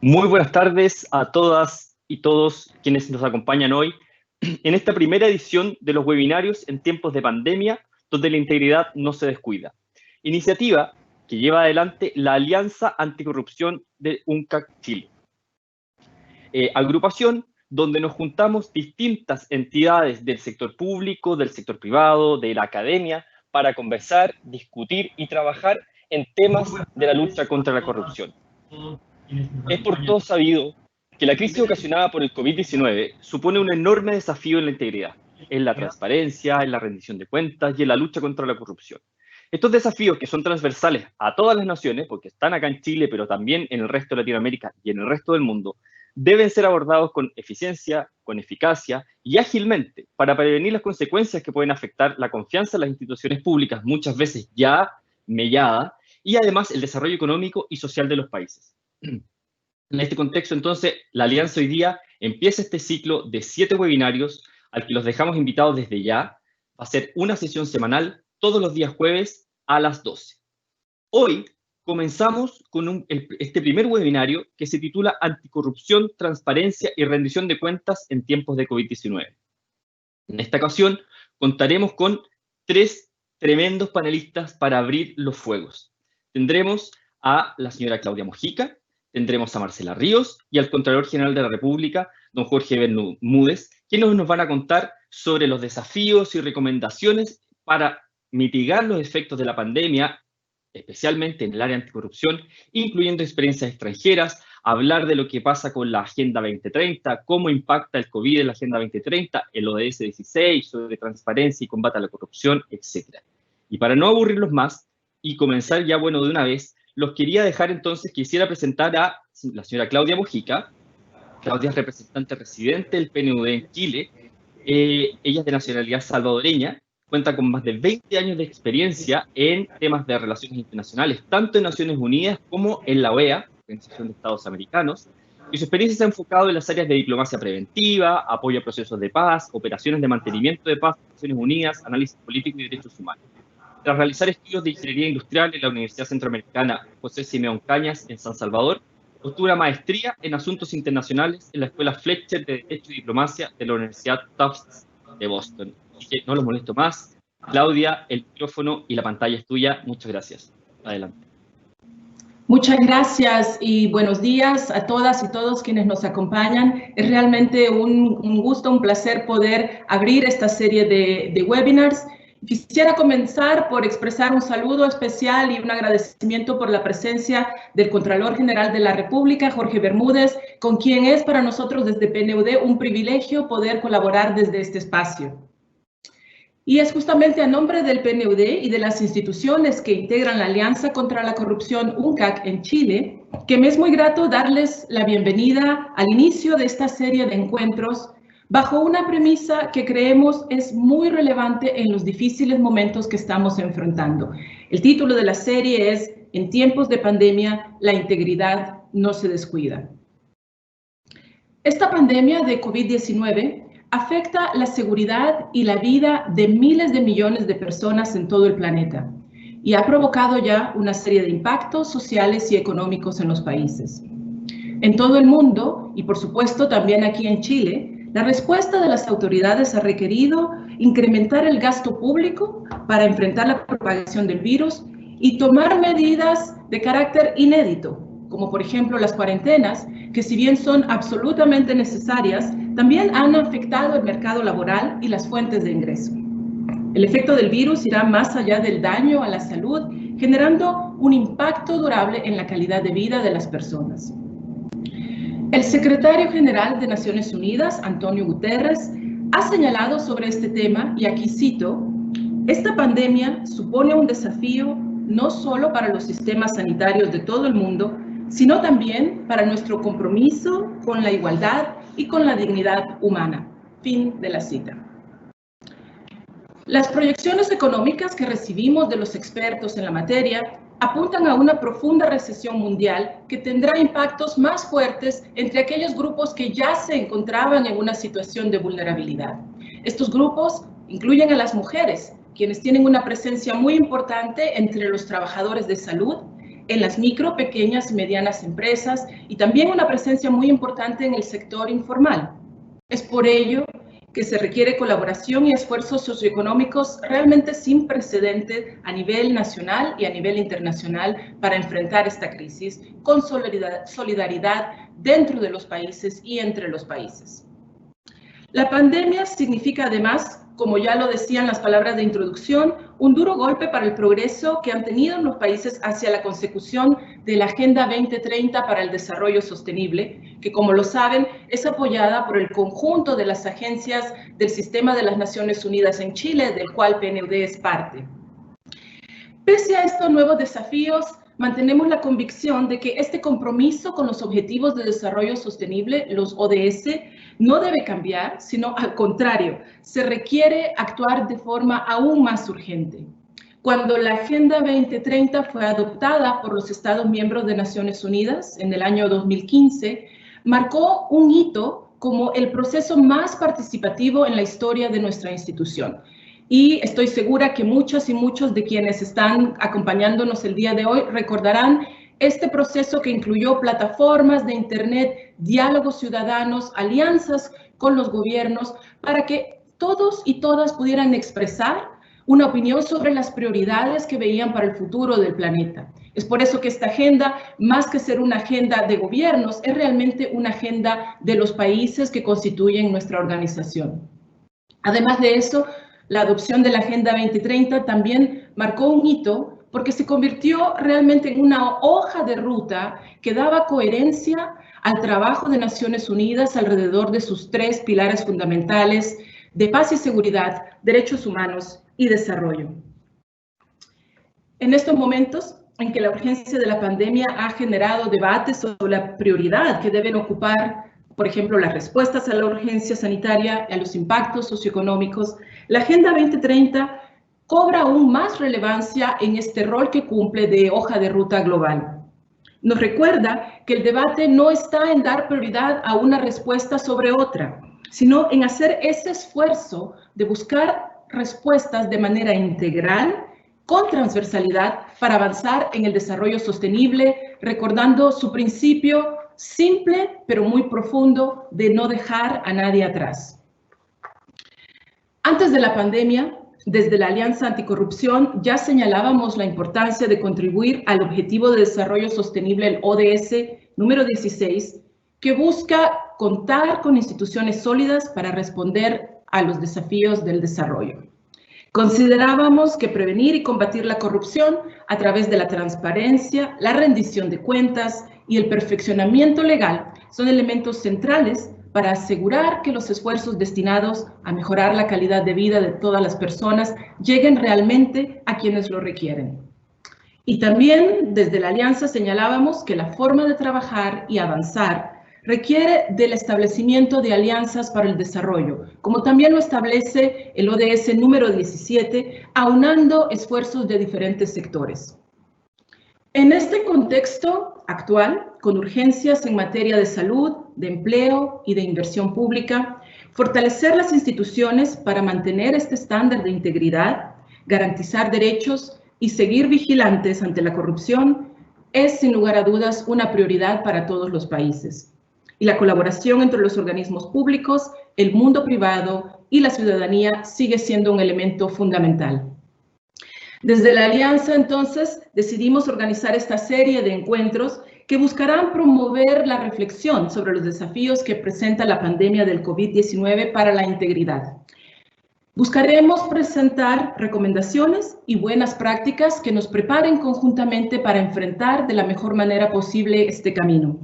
Muy buenas tardes a todas y todos quienes nos acompañan hoy en esta primera edición de los webinarios en tiempos de pandemia, donde la integridad no se descuida. Iniciativa que lleva adelante la Alianza Anticorrupción de UNCAC Chile. Agrupación donde nos juntamos distintas entidades del sector público, del sector privado, de la academia, para conversar, discutir y trabajar en temas de la lucha contra la corrupción. Es por todo sabido que la crisis ocasionada por el COVID-19 supone un enorme desafío en la integridad, en la transparencia, en la rendición de cuentas y en la lucha contra la corrupción. Estos desafíos, que son transversales a todas las naciones, porque están acá en Chile, pero también en el resto de Latinoamérica y en el resto del mundo, deben ser abordados con eficiencia, con eficacia y ágilmente para prevenir las consecuencias que pueden afectar la confianza en las instituciones públicas, muchas veces ya mellada, y además el desarrollo económico y social de los países. En este contexto, entonces, la Alianza hoy día empieza este ciclo de 7 webinarios al que los dejamos invitados desde ya. Va a ser una sesión semanal todos los días jueves a las 12. Hoy comenzamos con este primer webinario que se titula Anticorrupción, Transparencia y Rendición de Cuentas en tiempos de COVID-19. En esta ocasión contaremos con 3 tremendos panelistas para abrir los fuegos. Tendremos a la señora Claudia Mojica, tendremos a Marcela Ríos y al Contralor General de la República, don Jorge Bermúdez, quienes nos van a contar sobre los desafíos y recomendaciones para mitigar los efectos de la pandemia, especialmente en el área anticorrupción, incluyendo experiencias extranjeras, hablar de lo que pasa con la Agenda 2030, cómo impacta el COVID en la Agenda 2030, el ODS 16, sobre transparencia y combate a la corrupción, etc. Y para no aburrirlos más y comenzar ya, bueno, de una vez, los quería dejar entonces, quisiera presentar a la señora Claudia Mojica. Claudia es representante residente del PNUD en Chile. Ella es de nacionalidad salvadoreña, cuenta con más de 20 años de experiencia en temas de relaciones internacionales, tanto en Naciones Unidas como en la OEA, Organización de Estados Americanos, y su experiencia se ha enfocado en las áreas de diplomacia preventiva, apoyo a procesos de paz, operaciones de mantenimiento de paz, Naciones Unidas, análisis político y derechos humanos. Tras realizar estudios de ingeniería industrial en la Universidad Centroamericana José Simeón Cañas en San Salvador, obtuvo una maestría en asuntos internacionales en la Escuela Fletcher de Derecho y Diplomacia de la Universidad Tufts de Boston. Así que no los molesto más. Claudia, el micrófono y la pantalla es tuya. Muchas gracias. Adelante. Muchas gracias y buenos días a todas y todos quienes nos acompañan. Es realmente un gusto, un placer poder abrir esta serie de webinars. Quisiera comenzar por expresar un saludo especial y un agradecimiento por la presencia del Contralor General de la República, Jorge Bermúdez, con quien es para nosotros desde PNUD un privilegio poder colaborar desde este espacio. Y es justamente a nombre del PNUD y de las instituciones que integran la Alianza contra la Corrupción UNCAC en Chile, que me es muy grato darles la bienvenida al inicio de esta serie de encuentros bajo una premisa que creemos es muy relevante en los difíciles momentos que estamos enfrentando. El título de la serie es En tiempos de pandemia, la integridad no se descuida. Esta pandemia de COVID-19 afecta la seguridad y la vida de miles de millones de personas en todo el planeta y ha provocado ya una serie de impactos sociales y económicos en los países. En todo el mundo, y por supuesto también aquí en Chile, la respuesta de las autoridades ha requerido incrementar el gasto público para enfrentar la propagación del virus y tomar medidas de carácter inédito, como por ejemplo las cuarentenas, que si bien son absolutamente necesarias, también han afectado el mercado laboral y las fuentes de ingreso. El efecto del virus irá más allá del daño a la salud, generando un impacto durable en la calidad de vida de las personas. El secretario general de Naciones Unidas, Antonio Guterres, ha señalado sobre este tema, y aquí cito, esta pandemia supone un desafío no solo para los sistemas sanitarios de todo el mundo, sino también para nuestro compromiso con la igualdad y con la dignidad humana. Fin de la cita. Las proyecciones económicas que recibimos de los expertos en la materia apuntan a una profunda recesión mundial que tendrá impactos más fuertes entre aquellos grupos que ya se encontraban en una situación de vulnerabilidad. Estos grupos incluyen a las mujeres, quienes tienen una presencia muy importante entre los trabajadores de salud, en las micro, pequeñas y medianas empresas y también una presencia muy importante en el sector informal. Es por ello que se requiere colaboración y esfuerzos socioeconómicos realmente sin precedentes a nivel nacional y a nivel internacional para enfrentar esta crisis con solidaridad dentro de los países y entre los países. La pandemia significa además, como ya lo decían las palabras de introducción, un duro golpe para el progreso que han tenido los países hacia la consecución de la Agenda 2030 para el Desarrollo Sostenible, que como lo saben es apoyada por el conjunto de las agencias del Sistema de las Naciones Unidas en Chile, del cual PNUD es parte. Pese a estos nuevos desafíos, mantenemos la convicción de que este compromiso con los Objetivos de Desarrollo Sostenible, los ODS, no debe cambiar, sino al contrario, se requiere actuar de forma aún más urgente. Cuando la Agenda 2030 fue adoptada por los Estados miembros de Naciones Unidas en el año 2015, marcó un hito como el proceso más participativo en la historia de nuestra institución. Y estoy segura que muchas y muchos de quienes están acompañándonos el día de hoy recordarán este proceso que incluyó plataformas de Internet, diálogos ciudadanos, alianzas con los gobiernos, para que todos y todas pudieran expresar una opinión sobre las prioridades que veían para el futuro del planeta. Es por eso que esta agenda, más que ser una agenda de gobiernos, es realmente una agenda de los países que constituyen nuestra organización. Además de eso, la adopción de la Agenda 2030 también marcó un hito porque se convirtió realmente en una hoja de ruta que daba coherencia al trabajo de Naciones Unidas alrededor de sus tres pilares fundamentales de paz y seguridad, derechos humanos y desarrollo. En estos momentos en que la urgencia de la pandemia ha generado debates sobre la prioridad que deben ocupar, por ejemplo, las respuestas a la urgencia sanitaria y a los impactos socioeconómicos, la Agenda 2030 cobra aún más relevancia en este rol que cumple de hoja de ruta global. Nos recuerda que el debate no está en dar prioridad a una respuesta sobre otra, sino en hacer ese esfuerzo de buscar respuestas de manera integral, con transversalidad, para avanzar en el desarrollo sostenible, recordando su principio simple pero muy profundo de no dejar a nadie atrás. Antes de la pandemia, desde la Alianza Anticorrupción ya señalábamos la importancia de contribuir al Objetivo de Desarrollo Sostenible, el ODS número 16, que busca contar con instituciones sólidas para responder a los desafíos del desarrollo. Considerábamos que prevenir y combatir la corrupción a través de la transparencia, la rendición de cuentas y el perfeccionamiento legal son elementos centrales para asegurar que los esfuerzos destinados a mejorar la calidad de vida de todas las personas lleguen realmente a quienes lo requieren. Y también desde la Alianza señalábamos que la forma de trabajar y avanzar requiere del establecimiento de alianzas para el desarrollo, como también lo establece el ODS número 17, aunando esfuerzos de diferentes sectores. En este contexto actual, con urgencias en materia de salud, de empleo y de inversión pública, fortalecer las instituciones para mantener este estándar de integridad, garantizar derechos y seguir vigilantes ante la corrupción es, sin lugar a dudas, una prioridad para todos los países. Y la colaboración entre los organismos públicos, el mundo privado y la ciudadanía sigue siendo un elemento fundamental. Desde la Alianza, entonces, decidimos organizar esta serie de encuentros que buscarán promover la reflexión sobre los desafíos que presenta la pandemia del COVID-19 para la integridad. Buscaremos presentar recomendaciones y buenas prácticas que nos preparen conjuntamente para enfrentar de la mejor manera posible este camino,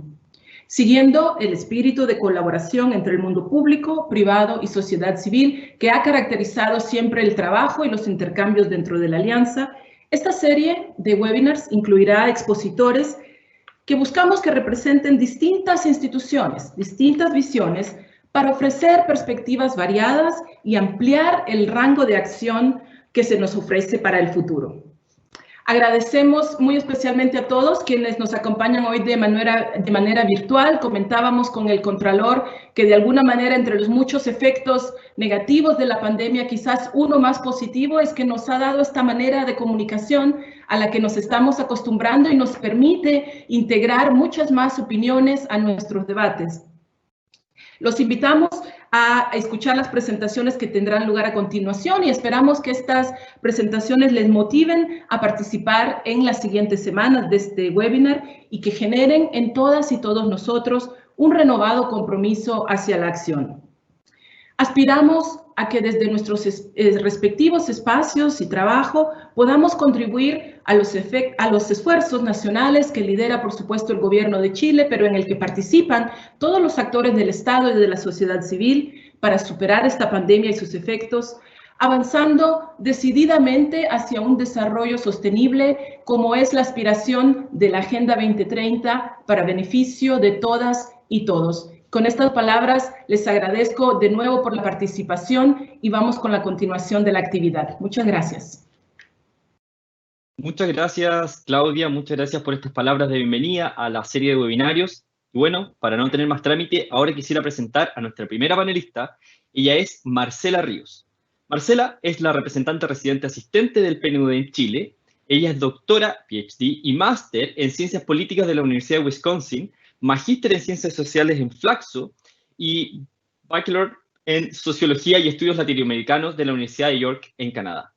siguiendo el espíritu de colaboración entre el mundo público, privado y sociedad civil que ha caracterizado siempre el trabajo y los intercambios dentro de la Alianza. Esta serie de webinars incluirá expositores que buscamos que representen distintas instituciones, distintas visiones, para ofrecer perspectivas variadas y ampliar el rango de acción que se nos ofrece para el futuro. Agradecemos muy especialmente a todos quienes nos acompañan hoy de manera virtual. Comentábamos con el Contralor que de alguna manera entre los muchos efectos negativos de la pandemia, quizás uno más positivo es que nos ha dado esta manera de comunicación a la que nos estamos acostumbrando y nos permite integrar muchas más opiniones a nuestros debates. Los invitamos a escuchar las presentaciones que tendrán lugar a continuación y esperamos que estas presentaciones les motiven a participar en las siguientes semanas de este webinar y que generen en todas y todos nosotros un renovado compromiso hacia la acción. Aspiramos a que desde nuestros respectivos espacios y trabajo podamos contribuir a los esfuerzos nacionales que lidera, por supuesto, el Gobierno de Chile, pero en el que participan todos los actores del Estado y de la sociedad civil para superar esta pandemia y sus efectos, avanzando decididamente hacia un desarrollo sostenible como es la aspiración de la Agenda 2030 para beneficio de todas y todos. Con estas palabras les agradezco de nuevo por la participación y vamos con la continuación de la actividad. Muchas gracias. Muchas gracias, Claudia. Muchas gracias por estas palabras de bienvenida a la serie de webinarios. Y bueno, para no tener más trámite, ahora quisiera presentar a nuestra primera panelista. Ella es Marcela Ríos. Marcela es la representante residente asistente del PNUD en Chile. Ella es doctora, PhD y máster en Ciencias Políticas de la Universidad de Wisconsin, magíster en Ciencias Sociales en Flaxo y bachelor en Sociología y Estudios Latinoamericanos de la Universidad de York en Canadá.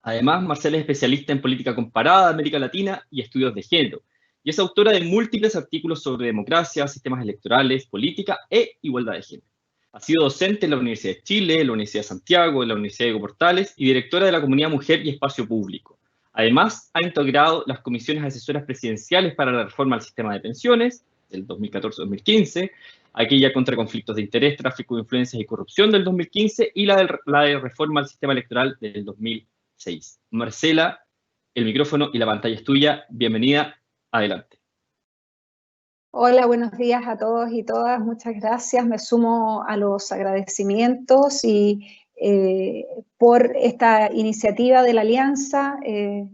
Además, Marcela es especialista en política comparada de América Latina y estudios de género, y es autora de múltiples artículos sobre democracia, sistemas electorales, política e igualdad de género. Ha sido docente en la Universidad de Chile, la Universidad de Santiago, la Universidad de Diego Portales y directora de la Comunidad Mujer y Espacio Público. Además, ha integrado las comisiones asesoras presidenciales para la reforma al sistema de pensiones del 2014-2015, aquella contra conflictos de interés, tráfico de influencias y corrupción del 2015 y la de reforma al sistema electoral del 2006. Marcela, el micrófono y la pantalla es tuya. Bienvenida. Adelante. Hola, buenos días a todos y todas. Muchas gracias. Me sumo a los agradecimientos y por esta iniciativa de la Alianza.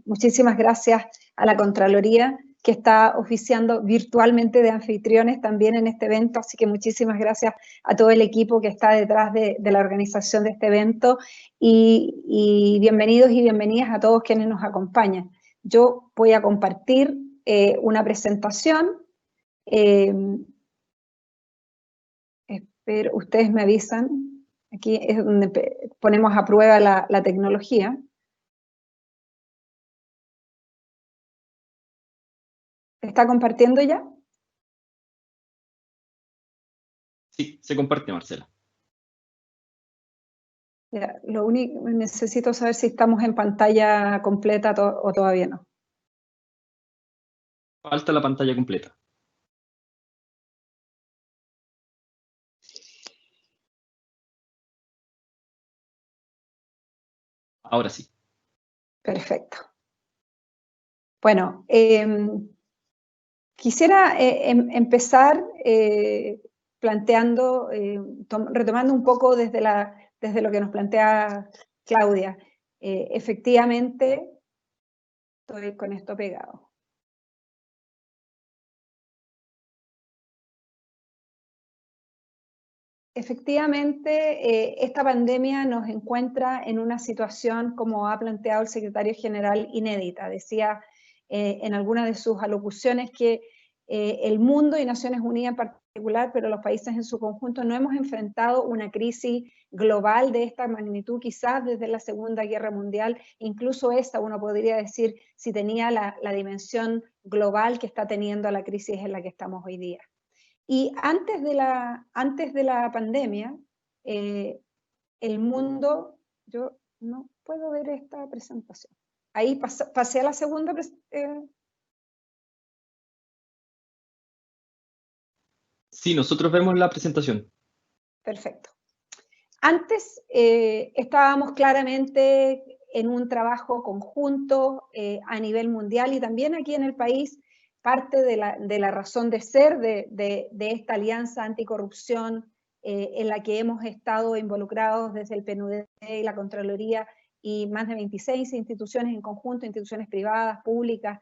Muchísimas gracias a la Contraloría, que está oficiando virtualmente de anfitriones también en este evento, así que muchísimas gracias a todo el equipo que está detrás de la organización de este evento y bienvenidos y bienvenidas a todos quienes nos acompañan. Yo voy a compartir una presentación. Espero, ustedes me avisan, aquí es donde ponemos a prueba la tecnología. ¿Está compartiendo ya? Sí, se comparte, Marcela. Ya, lo único, necesito saber si estamos en pantalla completa o todavía no. Falta la pantalla completa. Ahora sí. Perfecto. Bueno, quisiera empezar planteando, retomando un poco desde lo que nos plantea Claudia. Efectivamente, estoy con esto pegado. Efectivamente, esta pandemia nos encuentra en una situación, como ha planteado el secretario general, inédita. Decía en alguna de sus alocuciones que el mundo y Naciones Unidas en particular, pero los países en su conjunto, no hemos enfrentado una crisis global de esta magnitud quizás desde la Segunda Guerra Mundial. Incluso esta, uno podría decir, si tenía la dimensión global que está teniendo la crisis en la que estamos hoy día. Y antes de la pandemia, el mundo, yo no puedo ver esta presentación. Ahí pasé a la segunda presentación. Sí, nosotros vemos la presentación. Perfecto. Antes estábamos claramente en un trabajo conjunto a nivel mundial y también aquí en el país. Parte de la razón de ser de esta alianza anticorrupción en la que hemos estado involucrados desde el PNUD y la Contraloría y más de 26 instituciones en conjunto, instituciones privadas, públicas,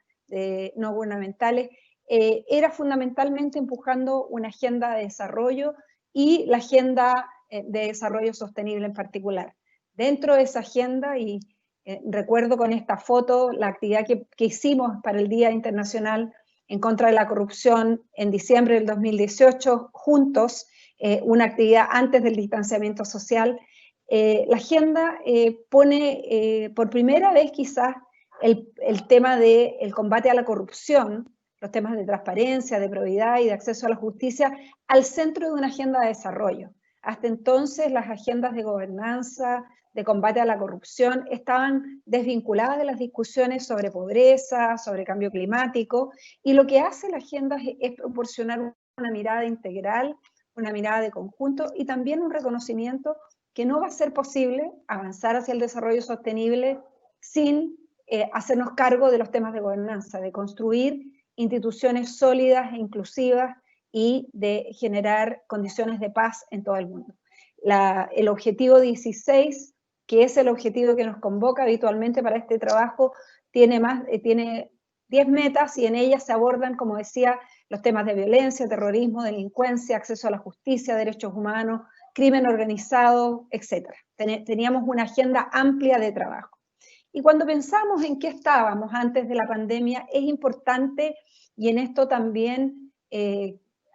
no gubernamentales, era fundamentalmente empujando una agenda de desarrollo y la agenda de desarrollo sostenible en particular. Dentro de esa agenda, y recuerdo con esta foto la actividad que hicimos para el Día Internacional en contra de la corrupción en diciembre del 2018, juntos, una actividad antes del distanciamiento social. La agenda pone por primera vez quizás el tema del combate a la corrupción, los temas de transparencia, de probidad y de acceso a la justicia, al centro de una agenda de desarrollo. Hasta entonces las agendas de gobernanza, de combate a la corrupción, estaban desvinculadas de las discusiones sobre pobreza, sobre cambio climático, y lo que hace la agenda es proporcionar una mirada integral, una mirada de conjunto y también un reconocimiento que no va a ser posible avanzar hacia el desarrollo sostenible sin hacernos cargo de los temas de gobernanza, de construir instituciones sólidas e inclusivas y de generar condiciones de paz en todo el mundo. El objetivo 16, que es el objetivo que nos convoca habitualmente para este trabajo, tiene 10 metas y en ellas se abordan, como decía, los temas de violencia, terrorismo, delincuencia, acceso a la justicia, derechos humanos, crimen organizado, etc. Teníamos una agenda amplia de trabajo. Y cuando pensamos en qué estábamos antes de la pandemia, es importante, y en esto también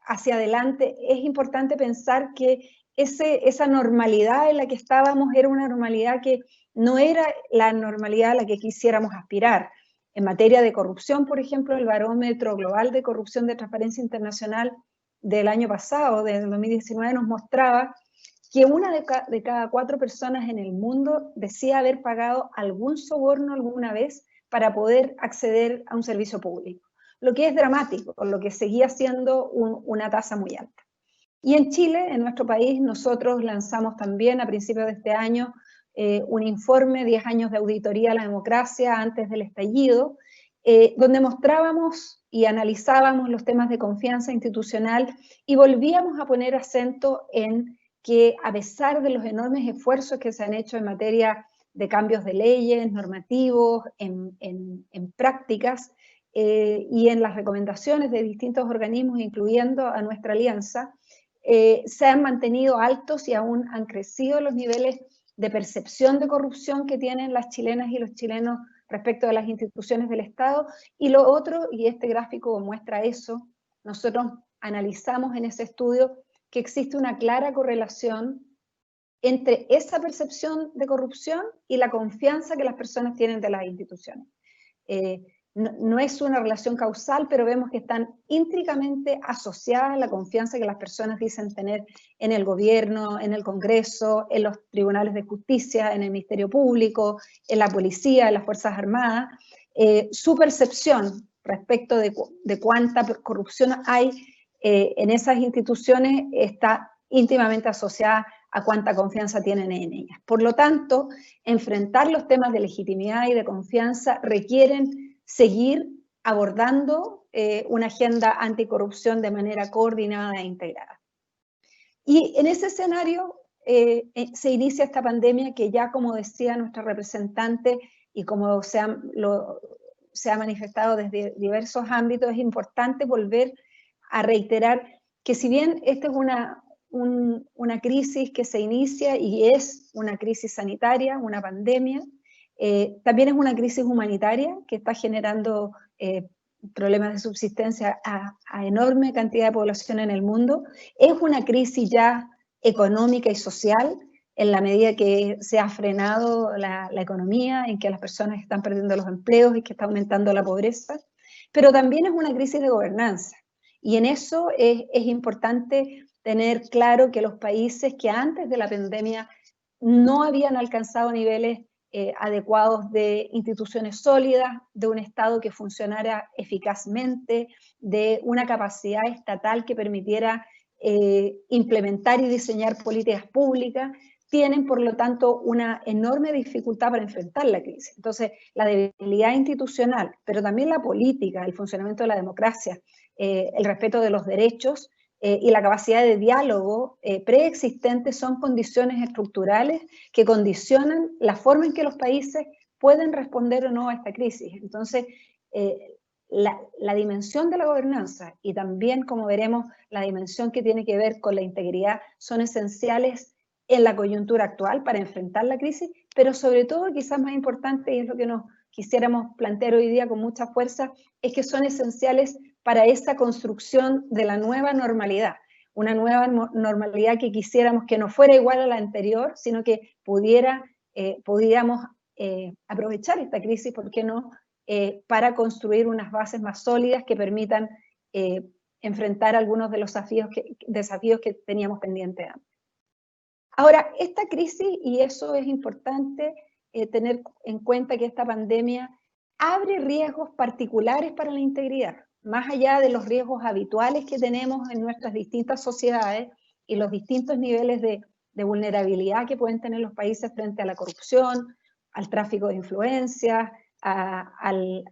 hacia adelante, es importante pensar que esa normalidad en la que estábamos era una normalidad que no era la normalidad a la que quisiéramos aspirar. En materia de corrupción, por ejemplo, el Barómetro Global de Corrupción de Transparencia Internacional del año pasado, del 2019, nos mostraba que una de cada 4 personas en el mundo decía haber pagado algún soborno alguna vez para poder acceder a un servicio público, lo que es dramático, lo que seguía siendo una tasa muy alta. Y en Chile, en nuestro país, nosotros lanzamos también a principios de este año un informe, 10 años de auditoría a la democracia antes del estallido, donde mostrábamos y analizábamos los temas de confianza institucional y volvíamos a poner acento en que a pesar de los enormes esfuerzos que se han hecho en materia de cambios de leyes, normativos, en prácticas y en las recomendaciones de distintos organismos, incluyendo a nuestra alianza, se han mantenido altos y aún han crecido los niveles de percepción de corrupción que tienen las chilenas y los chilenos respecto de las instituciones del Estado. Y lo otro, y este gráfico muestra eso, nosotros analizamos en ese estudio que existe una clara correlación entre esa percepción de corrupción y la confianza que las personas tienen de las instituciones. No es una relación causal, pero vemos que están íntricamente asociadas a la confianza que las personas dicen tener en el gobierno, en el Congreso, en los tribunales de justicia, en el Ministerio Público, en la policía, en las Fuerzas Armadas. Su percepción respecto de cuánta corrupción hay en esas instituciones está íntimamente asociada a cuánta confianza tienen en ellas. Por lo tanto, enfrentar los temas de legitimidad y de confianza requieren seguir abordando una agenda anticorrupción de manera coordinada e integrada. Y en ese escenario se inicia esta pandemia que ya, como decía nuestra representante, y como se ha manifestado desde diversos ámbitos, es importante volver a reiterar que si bien esta es una crisis que se inicia y es una crisis sanitaria, una pandemia, también es una crisis humanitaria que está generando problemas de subsistencia a enorme cantidad de población en el mundo. Es una crisis ya económica y social en la medida que se ha frenado la economía, en que las personas están perdiendo los empleos y que está aumentando la pobreza, pero también es una crisis de gobernanza. Y en eso es importante tener claro que los países que antes de la pandemia no habían alcanzado niveles adecuados de instituciones sólidas, de un Estado que funcionara eficazmente, de una capacidad estatal que permitiera implementar y diseñar políticas públicas, tienen por lo tanto una enorme dificultad para enfrentar la crisis. Entonces, la debilidad institucional, pero también la política, el funcionamiento de la democracia, el respeto de los derechos, y la capacidad de diálogo preexistente son condiciones estructurales que condicionan la forma en que los países pueden responder o no a esta crisis. Entonces, la dimensión de la gobernanza y también, como veremos, la dimensión que tiene que ver con la integridad son esenciales en la coyuntura actual para enfrentar la crisis, pero sobre todo, quizás más importante, y es lo que nos quisiéramos plantear hoy día con mucha fuerza, es que son esenciales para esa construcción de la nueva normalidad, una nueva normalidad que quisiéramos que no fuera igual a la anterior, sino que pudiéramos aprovechar esta crisis, ¿por qué no?, para construir unas bases más sólidas que permitan enfrentar algunos de los desafíos que teníamos pendientes antes. Ahora, esta crisis, y eso es importante tener en cuenta, que esta pandemia abre riesgos particulares para la integridad, más allá de los riesgos habituales que tenemos en nuestras distintas sociedades y los distintos niveles de vulnerabilidad que pueden tener los países frente a la corrupción, al tráfico de influencias, al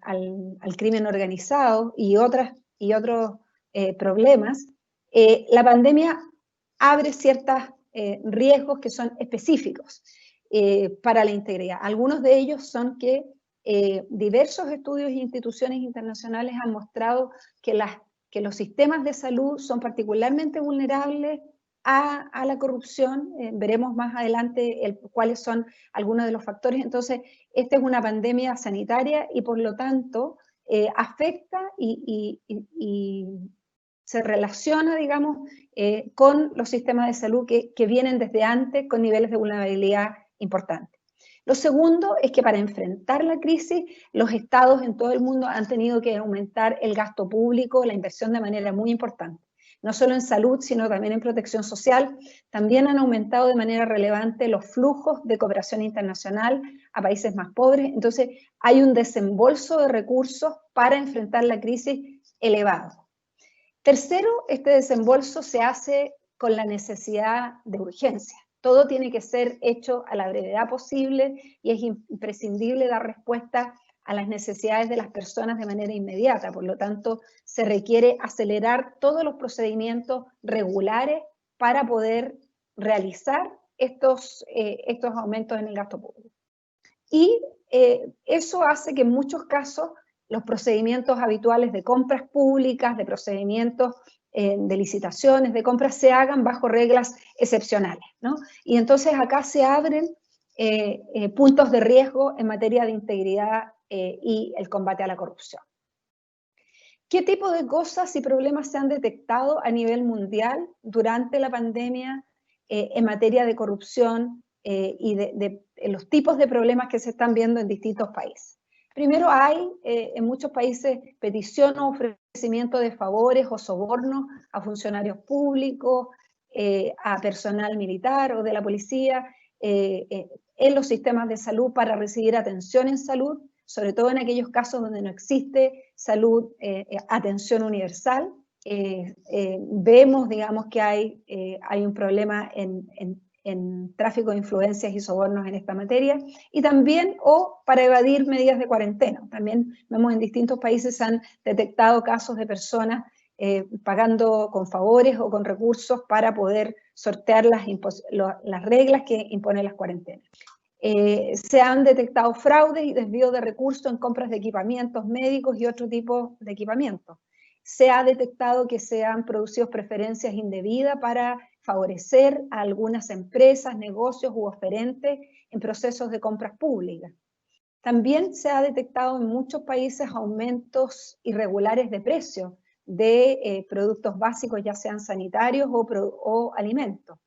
crimen organizado y otros problemas. La pandemia abre ciertos riesgos que son específicos para la integridad. Algunos de ellos son que diversos estudios e instituciones internacionales han mostrado que los sistemas de salud son particularmente vulnerables a la corrupción. Veremos más adelante cuáles son algunos de los factores. Entonces, esta es una pandemia sanitaria y por lo tanto afecta y se relaciona, digamos, con los sistemas de salud que vienen desde antes con niveles de vulnerabilidad importantes. Lo segundo es que para enfrentar la crisis, los estados en todo el mundo han tenido que aumentar el gasto público, la inversión de manera muy importante. No solo en salud, sino también en protección social. También han aumentado de manera relevante los flujos de cooperación internacional a países más pobres. Entonces, hay un desembolso de recursos para enfrentar la crisis elevado. Tercero, este desembolso se hace con la necesidad de urgencia. Todo tiene que ser hecho a la brevedad posible y es imprescindible dar respuesta a las necesidades de las personas de manera inmediata. Por lo tanto, se requiere acelerar todos los procedimientos regulares para poder realizar estos aumentos en el gasto público. Y eso hace que en muchos casos los procedimientos habituales de compras públicas, de procedimientos de licitaciones, de compras, se hagan bajo reglas excepcionales, ¿no? Y entonces acá se abren puntos de riesgo en materia de integridad y el combate a la corrupción. ¿Qué tipo de cosas y problemas se han detectado a nivel mundial durante la pandemia en materia de corrupción y de los tipos de problemas que se están viendo en distintos países? Primero, hay en muchos países petición o ofrecimiento de favores o sobornos a funcionarios públicos, a personal militar o de la policía, en los sistemas de salud para recibir atención en salud, sobre todo en aquellos casos donde no existe salud, atención universal. Vemos, digamos, que hay un problema en tráfico de influencias y sobornos en esta materia, y también para evadir medidas de cuarentena. También vemos en distintos países se han detectado casos de personas pagando con favores o con recursos para poder sortear las reglas que imponen las cuarentenas. Se han detectado fraudes y desvío de recursos en compras de equipamientos médicos y otro tipo de equipamientos. Se ha detectado que se han producido preferencias indebidas para favorecer a algunas empresas, negocios u oferentes en procesos de compras públicas. También se ha detectado en muchos países aumentos irregulares de precios de productos básicos, ya sean sanitarios o alimentos.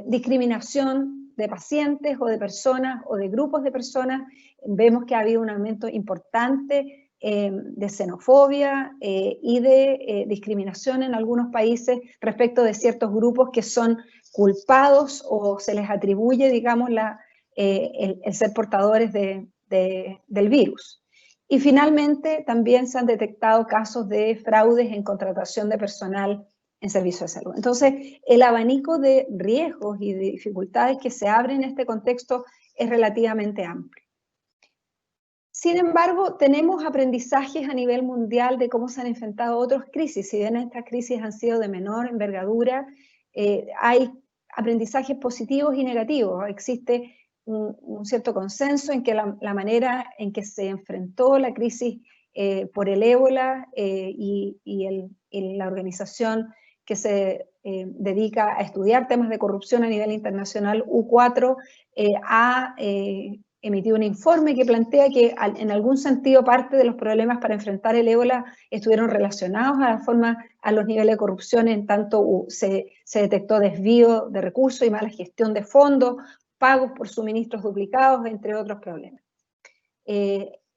Discriminación de pacientes o de personas o de grupos de personas. Vemos que ha habido un aumento importante de xenofobia y de discriminación en algunos países respecto de ciertos grupos que son culpados o se les atribuye, digamos, el ser portadores del virus. Y finalmente también se han detectado casos de fraudes en contratación de personal en servicios de salud. Entonces, el abanico de riesgos y de dificultades que se abren en este contexto es relativamente amplio. Sin embargo, tenemos aprendizajes a nivel mundial de cómo se han enfrentado otras crisis. Si bien estas crisis han sido de menor envergadura, hay aprendizajes positivos y negativos. Existe un cierto consenso en que la manera en que se enfrentó la crisis por el ébola y la organización que se dedica a estudiar temas de corrupción a nivel internacional, U4, ha emitido un informe que plantea que en algún sentido parte de los problemas para enfrentar el ébola estuvieron relacionados a los niveles de corrupción, en tanto se detectó desvío de recursos y mala gestión de fondos, pagos por suministros duplicados, entre otros problemas.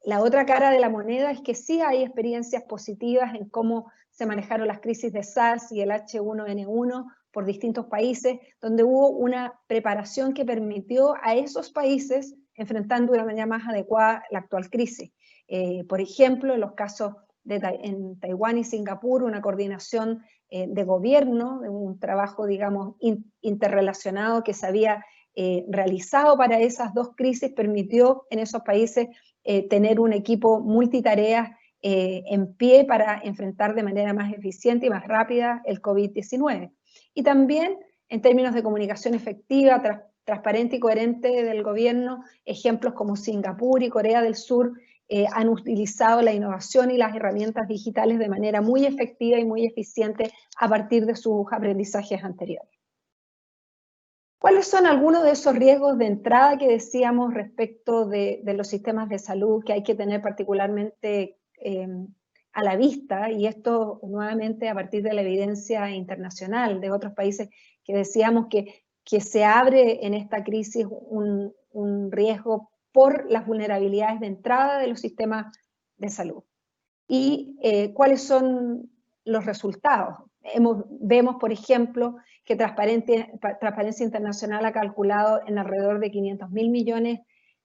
La otra cara de la moneda es que sí hay experiencias positivas en cómo se manejaron las crisis de SARS y el H1N1 por distintos países, donde hubo una preparación que permitió a esos países enfrentando de una manera más adecuada la actual crisis. Por ejemplo, en los casos en Taiwán y Singapur, una coordinación de gobierno, un trabajo, digamos, interrelacionado que se había realizado para esas dos crisis, permitió en esos países tener un equipo multitareas en pie para enfrentar de manera más eficiente y más rápida el COVID-19. Y también, en términos de comunicación efectiva, transparente y coherente del gobierno, ejemplos como Singapur y Corea del Sur han utilizado la innovación y las herramientas digitales de manera muy efectiva y muy eficiente a partir de sus aprendizajes anteriores. ¿Cuáles son algunos de esos riesgos de entrada que decíamos respecto de los sistemas de salud que hay que tener particularmente a la vista? Y esto nuevamente a partir de la evidencia internacional de otros países que decíamos que se abre en esta crisis un riesgo por las vulnerabilidades de entrada de los sistemas de salud. ¿Y cuáles son los resultados? Vemos, por ejemplo, que Transparencia Internacional ha calculado en alrededor de 500.000 millones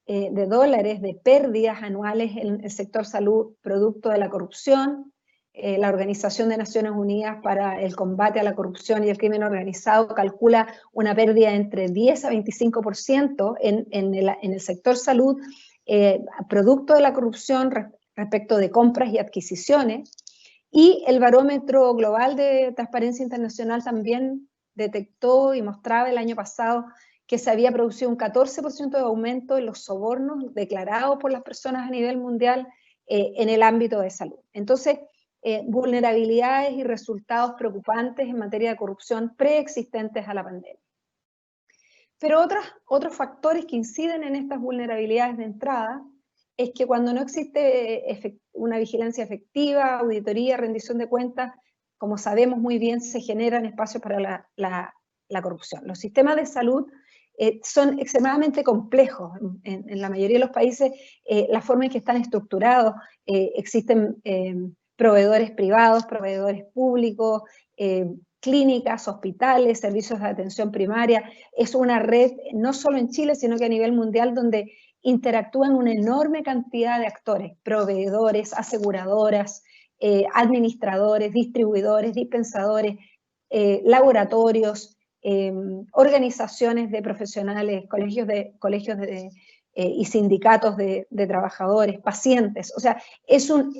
de dólares de pérdidas anuales en el sector salud producto de la corrupción. La Organización de Naciones Unidas para el Combate a la Corrupción y el Crimen Organizado calcula una pérdida entre 10 a 25% en el sector salud producto de la corrupción respecto de compras y adquisiciones. Y el Barómetro Global de Transparencia Internacional también detectó y mostraba el año pasado que se había producido un 14% de aumento en los sobornos declarados por las personas a nivel mundial en el ámbito de salud. Entonces, vulnerabilidades y resultados preocupantes en materia de corrupción preexistentes a la pandemia. Pero otros factores que inciden en estas vulnerabilidades de entrada es que cuando no existe una vigilancia efectiva, auditoría, rendición de cuentas, como sabemos muy bien, se generan espacios para la corrupción. Los sistemas de salud son extremadamente complejos. En la mayoría de los países, la forma en que están estructurados, existen proveedores privados, proveedores públicos, clínicas, hospitales, servicios de atención primaria. Es una red, no solo en Chile, sino que a nivel mundial, donde interactúan una enorme cantidad de actores, proveedores, aseguradoras, administradores, distribuidores, dispensadores, laboratorios, organizaciones de profesionales, colegios y sindicatos de trabajadores, pacientes. O sea, es un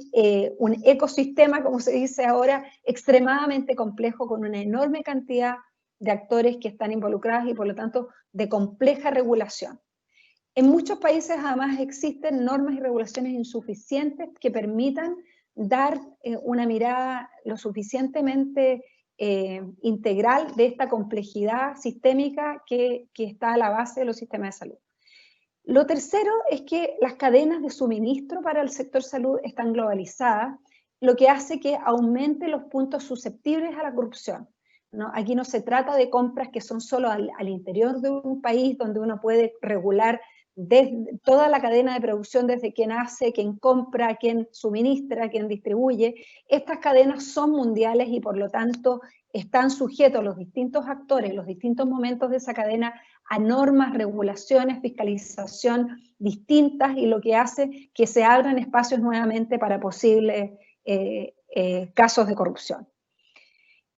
ecosistema, como se dice ahora, extremadamente complejo, con una enorme cantidad de actores que están involucrados y por lo tanto de compleja regulación. En muchos países además existen normas y regulaciones insuficientes que permitan dar una mirada lo suficientemente integral de esta complejidad sistémica que está a la base de los sistemas de salud. Lo tercero es que las cadenas de suministro para el sector salud están globalizadas, lo que hace que aumente los puntos susceptibles a la corrupción, ¿no? Aquí no se trata de compras que son solo al interior de un país donde uno puede regular desde toda la cadena de producción, desde quien hace, quien compra, quien suministra, quien distribuye. Estas cadenas son mundiales y por lo tanto están sujetos los distintos actores, los distintos momentos de esa cadena a normas, regulaciones, fiscalización distintas, y lo que hace que se abran espacios nuevamente para posibles casos de corrupción.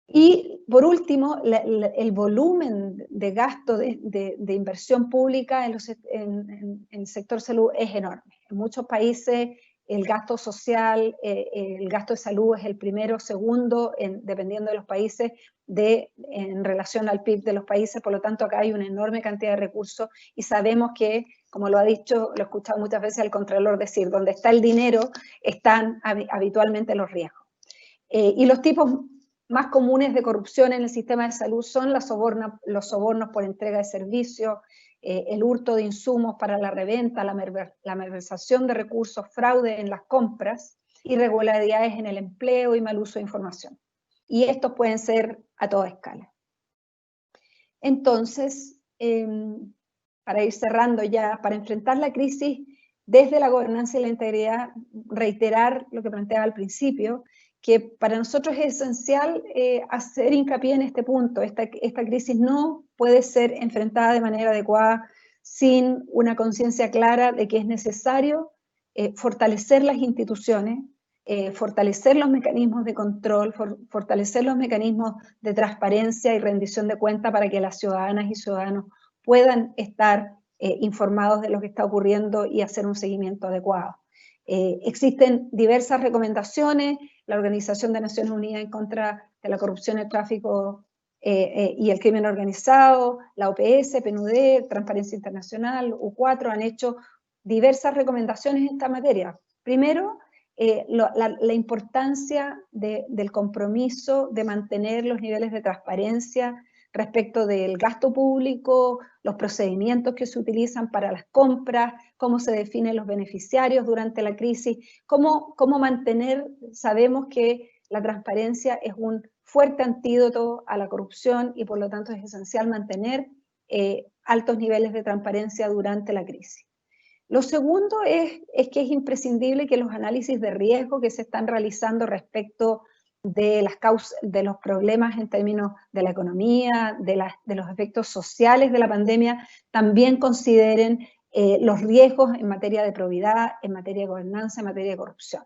Y por último, el volumen de gasto de inversión pública en el sector salud es enorme. En muchos países el gasto social, el gasto de salud es el primero, segundo, dependiendo de los países, en relación al PIB de los países. Por lo tanto, acá hay una enorme cantidad de recursos y sabemos que, como lo ha dicho, lo he escuchado muchas veces al Contralor decir, donde está el dinero están habitualmente los riesgos. Y los tipos más comunes de corrupción en el sistema de salud son los sobornos por entrega de servicios, el hurto de insumos para la reventa, la malversación de recursos, fraude en las compras, irregularidades en el empleo y mal uso de información. Y estos pueden ser a toda escala. Entonces, para ir cerrando ya, para enfrentar la crisis desde la gobernanza y la integridad, reiterar lo que planteaba al principio, que para nosotros es esencial hacer hincapié en este punto. Esta crisis no puede ser enfrentada de manera adecuada sin una conciencia clara de que es necesario fortalecer las instituciones, fortalecer los mecanismos de control, fortalecer los mecanismos de transparencia y rendición de cuentas para que las ciudadanas y ciudadanos puedan estar informados de lo que está ocurriendo y hacer un seguimiento adecuado. Existen diversas recomendaciones. La Organización de Naciones Unidas en contra de la corrupción, el tráfico y el crimen organizado, la OPS, PNUD, Transparencia Internacional, U4 han hecho diversas recomendaciones en esta materia. Primero, la importancia del compromiso de mantener los niveles de transparencia respecto del gasto público, los procedimientos que se utilizan para las compras, cómo se definen los beneficiarios durante la crisis, cómo mantener, sabemos que la transparencia es un fuerte antídoto a la corrupción y por lo tanto es esencial mantener altos niveles de transparencia durante la crisis. Lo segundo es que es imprescindible que los análisis de riesgo que se están realizando respecto de las causas, de los problemas en términos de la economía, de los efectos sociales de la pandemia, también consideren los riesgos en materia de probidad, en materia de gobernanza, en materia de corrupción.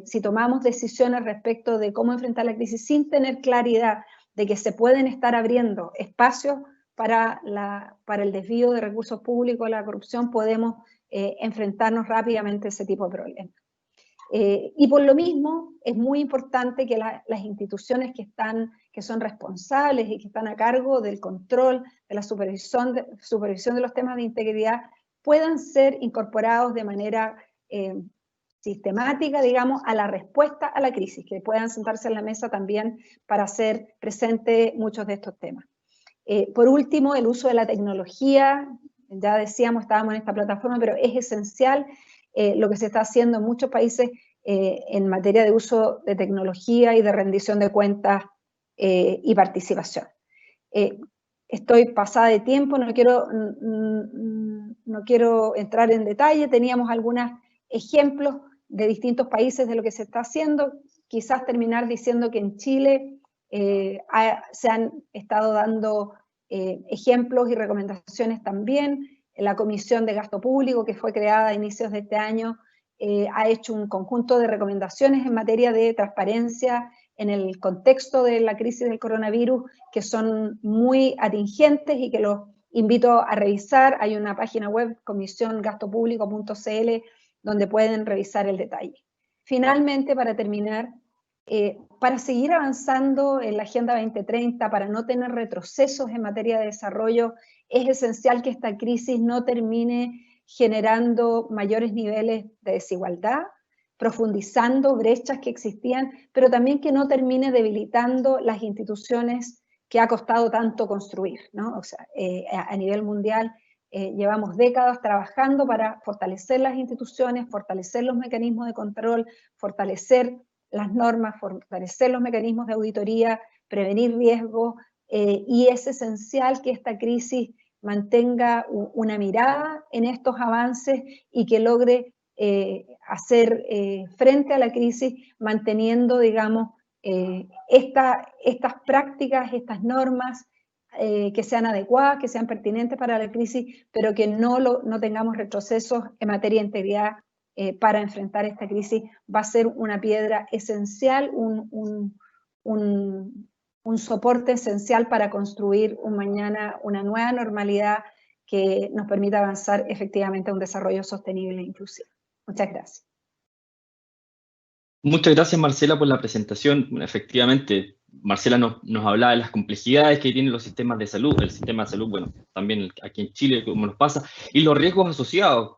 Si tomamos decisiones respecto de cómo enfrentar la crisis sin tener claridad de que se pueden estar abriendo espacios para el desvío de recursos públicos, la corrupción, podemos enfrentarnos rápidamente a ese tipo de problemas. Y por lo mismo es muy importante que las instituciones que son responsables y que están a cargo del control, de la supervisión de los temas de integridad puedan ser incorporados de manera sistemática, digamos, a la respuesta a la crisis, que puedan sentarse en la mesa también para hacer presente muchos de estos temas. Por último, el uso de la tecnología. Ya decíamos, estábamos en esta plataforma, pero es esencial lo que se está haciendo en muchos países en materia de uso de tecnología y de rendición de cuentas y participación. Estoy pasada de tiempo, no quiero entrar en detalle. Teníamos algunos ejemplos de distintos países de lo que se está haciendo. Quizás terminar diciendo que en Chile se han estado dando ejemplos y recomendaciones también. La Comisión de Gasto Público, que fue creada a inicios de este año, ha hecho un conjunto de recomendaciones en materia de transparencia en el contexto de la crisis del coronavirus, que son muy atingentes y que los invito a revisar. Hay una página web, comisiongastopublico.cl, donde pueden revisar el detalle. Finalmente, para terminar, para seguir avanzando en la Agenda 2030, para no tener retrocesos en materia de desarrollo, es esencial que esta crisis no termine generando mayores niveles de desigualdad, profundizando brechas que existían, pero también que no termine debilitando las instituciones que ha costado tanto construir, ¿no? O sea, a nivel mundial llevamos décadas trabajando para fortalecer las instituciones, fortalecer los mecanismos de control, fortalecer las normas, fortalecer los mecanismos de auditoría, prevenir riesgos, y es esencial que esta crisis mantenga una mirada en estos avances y que logre hacer frente a la crisis manteniendo, digamos, estas prácticas, estas normas que sean adecuadas, que sean pertinentes para la crisis, pero que no tengamos retrocesos en materia de integridad para enfrentar esta crisis. Va a ser una piedra esencial, un un soporte esencial para construir un mañana, una nueva normalidad que nos permita avanzar efectivamente a un desarrollo sostenible e inclusivo. Muchas gracias. Muchas gracias, Marcela, por la presentación. Bueno, efectivamente, Marcela nos hablaba de las complejidades que tienen los sistemas de salud, el sistema de salud, bueno, también aquí en Chile, como nos pasa, y los riesgos asociados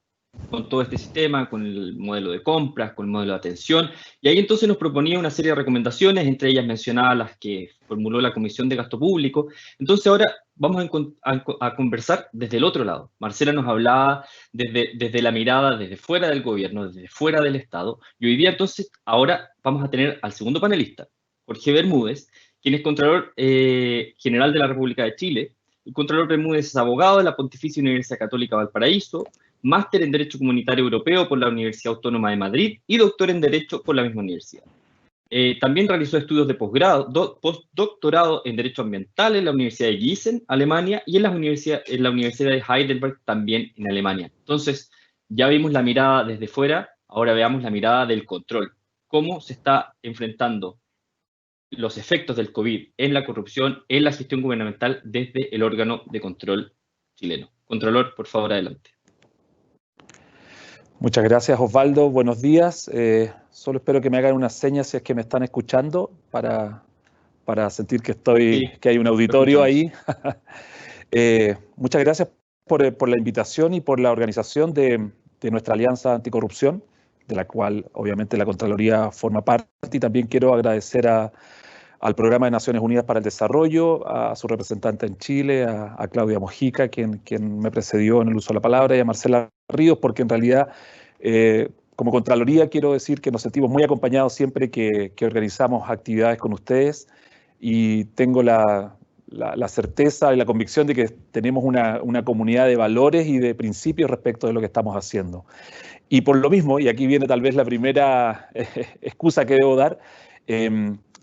con todo este sistema, con el modelo de compras, con el modelo de atención. Y ahí entonces nos proponía una serie de recomendaciones, entre ellas mencionaba las que formuló la Comisión de Gasto Público. Entonces ahora vamos a conversar desde el otro lado. Marcela nos hablaba desde la mirada, desde fuera del gobierno, desde fuera del Estado. Y hoy día entonces, ahora vamos a tener al segundo panelista, Jorge Bermúdez, quien es Contralor General de la República de Chile. El Contralor Bermúdez es abogado de la Pontificia Universidad Católica Valparaíso, máster en Derecho Comunitario Europeo por la Universidad Autónoma de Madrid y doctor en Derecho por la misma universidad. También realizó estudios de postdoctorado en Derecho Ambiental en la Universidad de Gießen, Alemania, y en la Universidad de Heidelberg, también en Alemania. Entonces, ya vimos la mirada desde fuera, ahora veamos la mirada del control. Cómo se está enfrentando los efectos del COVID en la corrupción, en la gestión gubernamental desde el órgano de control chileno. Contralor, por favor, adelante. Muchas gracias, Osvaldo. Buenos días. Solo espero que me hagan una seña si es que me están escuchando para sentir que hay un auditorio ahí. Muchas gracias por la invitación y por la organización de nuestra Alianza Anticorrupción, de la cual obviamente la Contraloría forma parte, y también quiero agradecer al Programa de Naciones Unidas para el Desarrollo, a su representante en Chile, a Claudia Mojica, quien me precedió en el uso de la palabra, y a Marcela Ríos, porque en realidad, como Contraloría, quiero decir que nos sentimos muy acompañados siempre que organizamos actividades con ustedes, y tengo la certeza y la convicción de que tenemos una comunidad de valores y de principios respecto de lo que estamos haciendo. Y por lo mismo, y aquí viene tal vez la primera excusa que debo dar,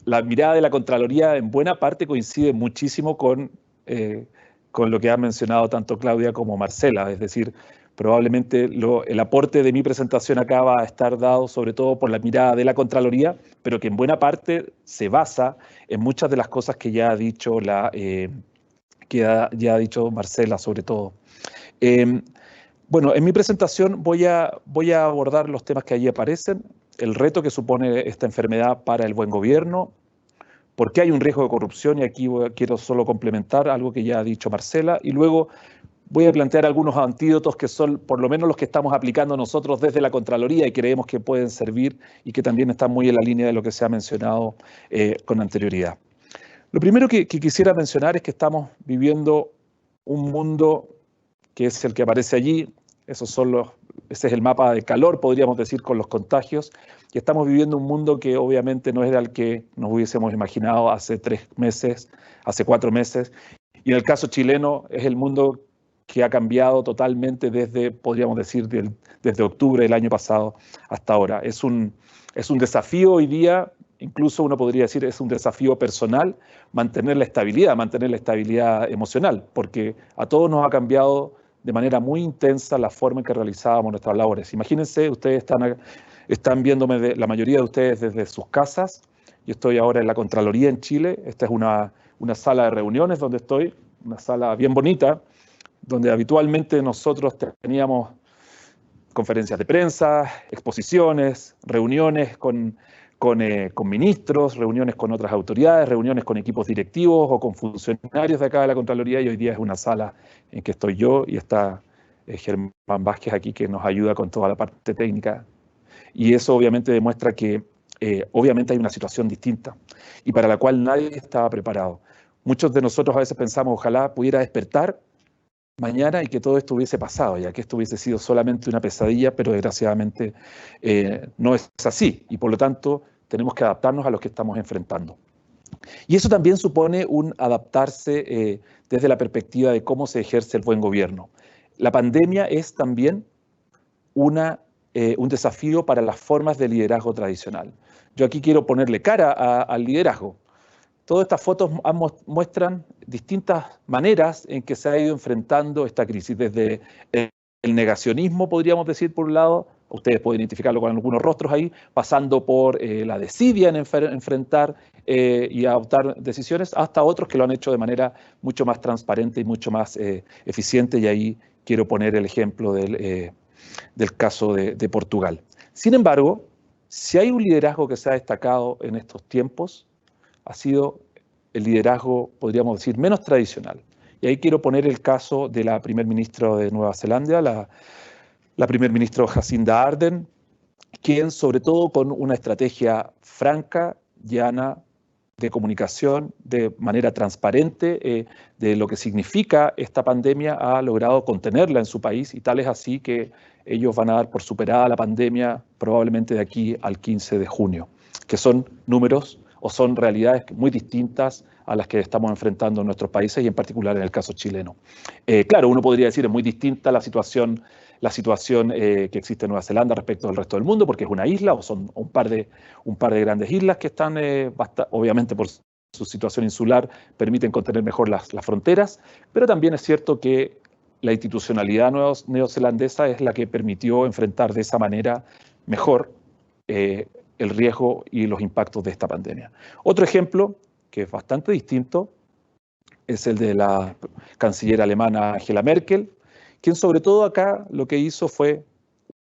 la mirada de la Contraloría en buena parte coincide muchísimo con lo que han mencionado tanto Claudia como Marcela. Es decir, probablemente el aporte de mi presentación acá va a estar dado sobre todo por la mirada de la Contraloría, pero que en buena parte se basa en muchas de las cosas que ya ha dicho, ya ha dicho Marcela sobre todo. Bueno, en mi presentación voy a abordar los temas que allí aparecen, el reto que supone esta enfermedad para el buen gobierno, por qué hay un riesgo de corrupción, y aquí quiero solo complementar algo que ya ha dicho Marcela, y luego voy a plantear algunos antídotos que son por lo menos los que estamos aplicando nosotros desde la Contraloría y creemos que pueden servir y que también están muy en la línea de lo que se ha mencionado con anterioridad. Lo primero que quisiera mencionar es que estamos viviendo un mundo que es el que aparece allí. Ese es el mapa de calor, podríamos decir, con los contagios. Y estamos viviendo un mundo que obviamente no era el que nos hubiésemos imaginado hace 3 meses, hace 4 meses. Y en el caso chileno es el mundo que ha cambiado totalmente podríamos decir, desde octubre del año pasado hasta ahora. Es un desafío hoy día, incluso uno podría decir es un desafío personal, mantener la estabilidad emocional, porque a todos nos ha cambiado de manera muy intensa la forma en que realizábamos nuestras labores. Imagínense, ustedes están viéndome, la mayoría de ustedes desde sus casas. Yo estoy ahora en la Contraloría en Chile. Esta es una sala de reuniones donde estoy, una sala bien bonita, donde habitualmente nosotros teníamos conferencias de prensa, exposiciones, reuniones con ministros, reuniones con otras autoridades, reuniones con equipos directivos o con funcionarios de acá de la Contraloría, y hoy día es una sala en que estoy yo y está Germán Vázquez aquí, que nos ayuda con toda la parte técnica. Y eso obviamente demuestra que obviamente hay una situación distinta y para la cual nadie estaba preparado. Muchos de nosotros a veces pensamos, ojalá pudiera despertar mañana y que todo esto hubiese pasado, ya que esto hubiese sido solamente una pesadilla, pero desgraciadamente no es así, y por lo tanto tenemos que adaptarnos a lo que estamos enfrentando. Y eso también supone un adaptarse desde la perspectiva de cómo se ejerce el buen gobierno. La pandemia es también un desafío para las formas de liderazgo tradicional. Yo aquí quiero ponerle cara al liderazgo. Todas estas fotos muestran distintas maneras en que se ha ido enfrentando esta crisis, desde el negacionismo, podríamos decir, por un lado, ustedes pueden identificarlo con algunos rostros ahí, pasando por la desidia en enfrentar y adoptar decisiones, hasta otros que lo han hecho de manera mucho más transparente y mucho más eficiente, y ahí quiero poner el ejemplo del caso de Portugal. Sin embargo, si hay un liderazgo que se ha destacado en estos tiempos, ha sido el liderazgo, podríamos decir, menos tradicional. Y ahí quiero poner el caso de la primer ministra de Nueva Zelanda, la primer ministra Jacinda Ardern, quien sobre todo con una estrategia franca, llana, de comunicación, de manera transparente, de lo que significa esta pandemia, ha logrado contenerla en su país, y tal es así que ellos van a dar por superada la pandemia probablemente de aquí al 15 de junio, que son números o son realidades muy distintas a las que estamos enfrentando en nuestros países y en particular en el caso chileno. Claro, uno podría decir es muy distinta la situación que existe en Nueva Zelanda respecto al resto del mundo, porque es una isla o son un par de grandes islas que están, obviamente por su situación insular, permiten contener mejor las fronteras, pero también es cierto que la institucionalidad neozelandesa es la que permitió enfrentar de esa manera mejor el riesgo y los impactos de esta pandemia. Otro ejemplo, que es bastante distinto, es el de la canciller alemana Angela Merkel, quien sobre todo acá lo que hizo fue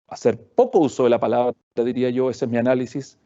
hacer poco uso de la palabra, diría yo, ese es mi análisis.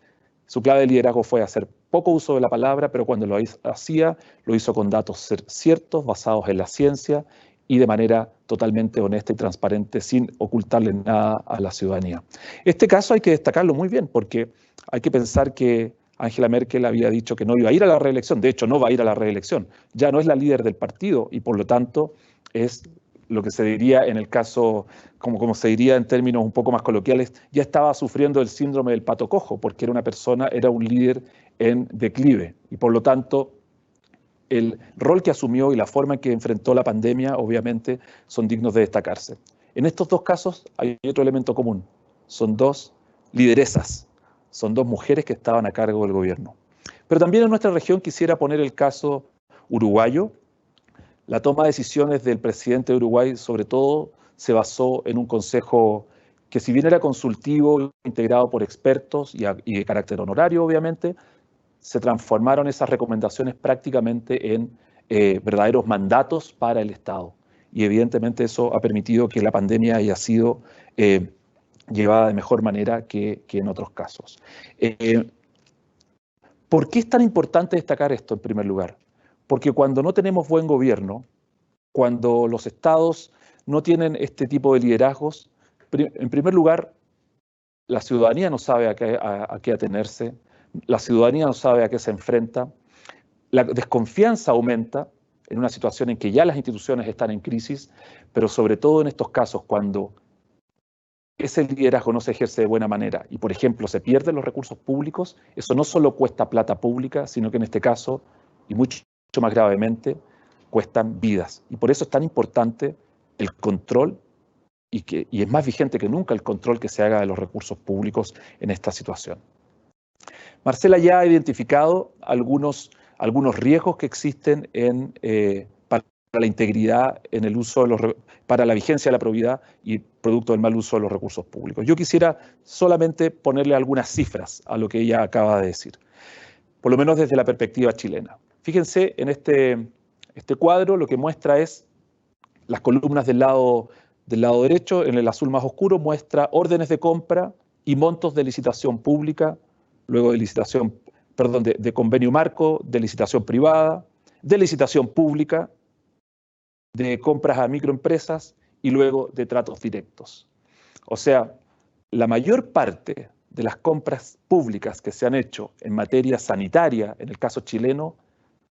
Su clave de liderazgo fue hacer poco uso de la palabra, pero cuando lo hacía, lo hizo con datos ciertos, basados en la ciencia y de manera totalmente honesta y transparente, sin ocultarle nada a la ciudadanía. Este caso hay que destacarlo muy bien, porque hay que pensar que Angela Merkel había dicho que no iba a ir a la reelección, de hecho no va a ir a la reelección, ya no es la líder del partido y por lo tanto es lo que se diría en el caso, como se diría en términos un poco más coloquiales, ya estaba sufriendo el síndrome del pato cojo, porque era un líder en declive y por lo tanto el rol que asumió y la forma en que enfrentó la pandemia obviamente son dignos de destacarse. En estos dos casos hay otro elemento común, son dos lideresas, son dos mujeres que estaban a cargo del gobierno. Pero también en nuestra región quisiera poner el caso uruguayo. La toma de decisiones del presidente de Uruguay, sobre todo, se basó en un consejo que, si bien era consultivo, integrado por expertos y de carácter honorario, obviamente, se transformaron esas recomendaciones prácticamente en verdaderos mandatos para el Estado. Y evidentemente eso ha permitido que la pandemia haya sido llevada de mejor manera que en otros casos. ¿Por qué es tan importante destacar esto en primer lugar? Porque cuando no tenemos buen gobierno, cuando los estados no tienen este tipo de liderazgos, en primer lugar, la ciudadanía no sabe a qué atenerse, la ciudadanía no sabe a qué se enfrenta, la desconfianza aumenta en una situación en que ya las instituciones están en crisis, pero sobre todo en estos casos cuando ese liderazgo no se ejerce de buena manera y, por ejemplo, se pierden los recursos públicos, eso no solo cuesta plata pública, sino que en este caso, y mucho más gravemente, cuestan vidas. Y por eso es tan importante el control y es más vigente que nunca el control que se haga de los recursos públicos en esta situación. Marcela ya ha identificado algunos riesgos que existen para la integridad en el uso para la vigencia de la probidad y producto del mal uso de los recursos públicos. Yo quisiera solamente ponerle algunas cifras a lo que ella acaba de decir, por lo menos desde la perspectiva chilena. Fíjense en este cuadro, lo que muestra es las columnas del lado derecho, en el azul más oscuro muestra órdenes de compra y montos de licitación pública, luego de convenio marco, de licitación privada, de licitación pública, de compras a microempresas y luego de tratos directos. O sea, la mayor parte de las compras públicas que se han hecho en materia sanitaria, en el caso chileno,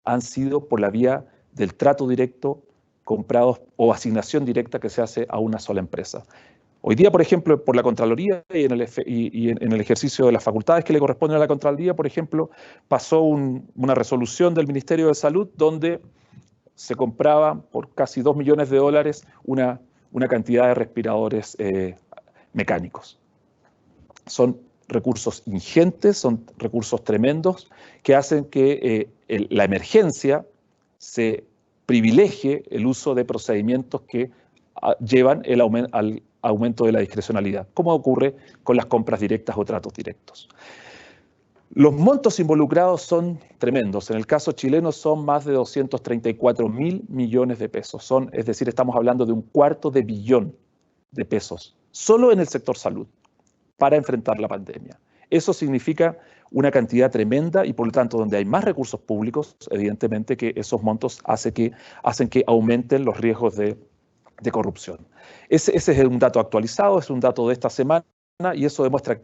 han sido por la vía del trato directo, comprados o asignación directa que se hace a una sola empresa. Hoy día, por ejemplo, por la Contraloría y en el ejercicio de las facultades que le corresponden a la Contraloría, por ejemplo, pasó una resolución del Ministerio de Salud donde se compraba por casi $2 millones una cantidad de respiradores mecánicos. Son recursos ingentes, son recursos tremendos que hacen que la emergencia se privilegie el uso de procedimientos que llevan aumento de la discrecionalidad, como ocurre con las compras directas o tratos directos. Los montos involucrados son tremendos. En el caso chileno son más de 234.000 millones de pesos. Es decir, estamos hablando de 1/4 billón de pesos, solo en el sector salud, para enfrentar la pandemia. Eso significa una cantidad tremenda y, por lo tanto, donde hay más recursos públicos, evidentemente que esos montos hacen que aumenten los riesgos de corrupción. Ese es un dato actualizado, es un dato de esta semana y eso demuestra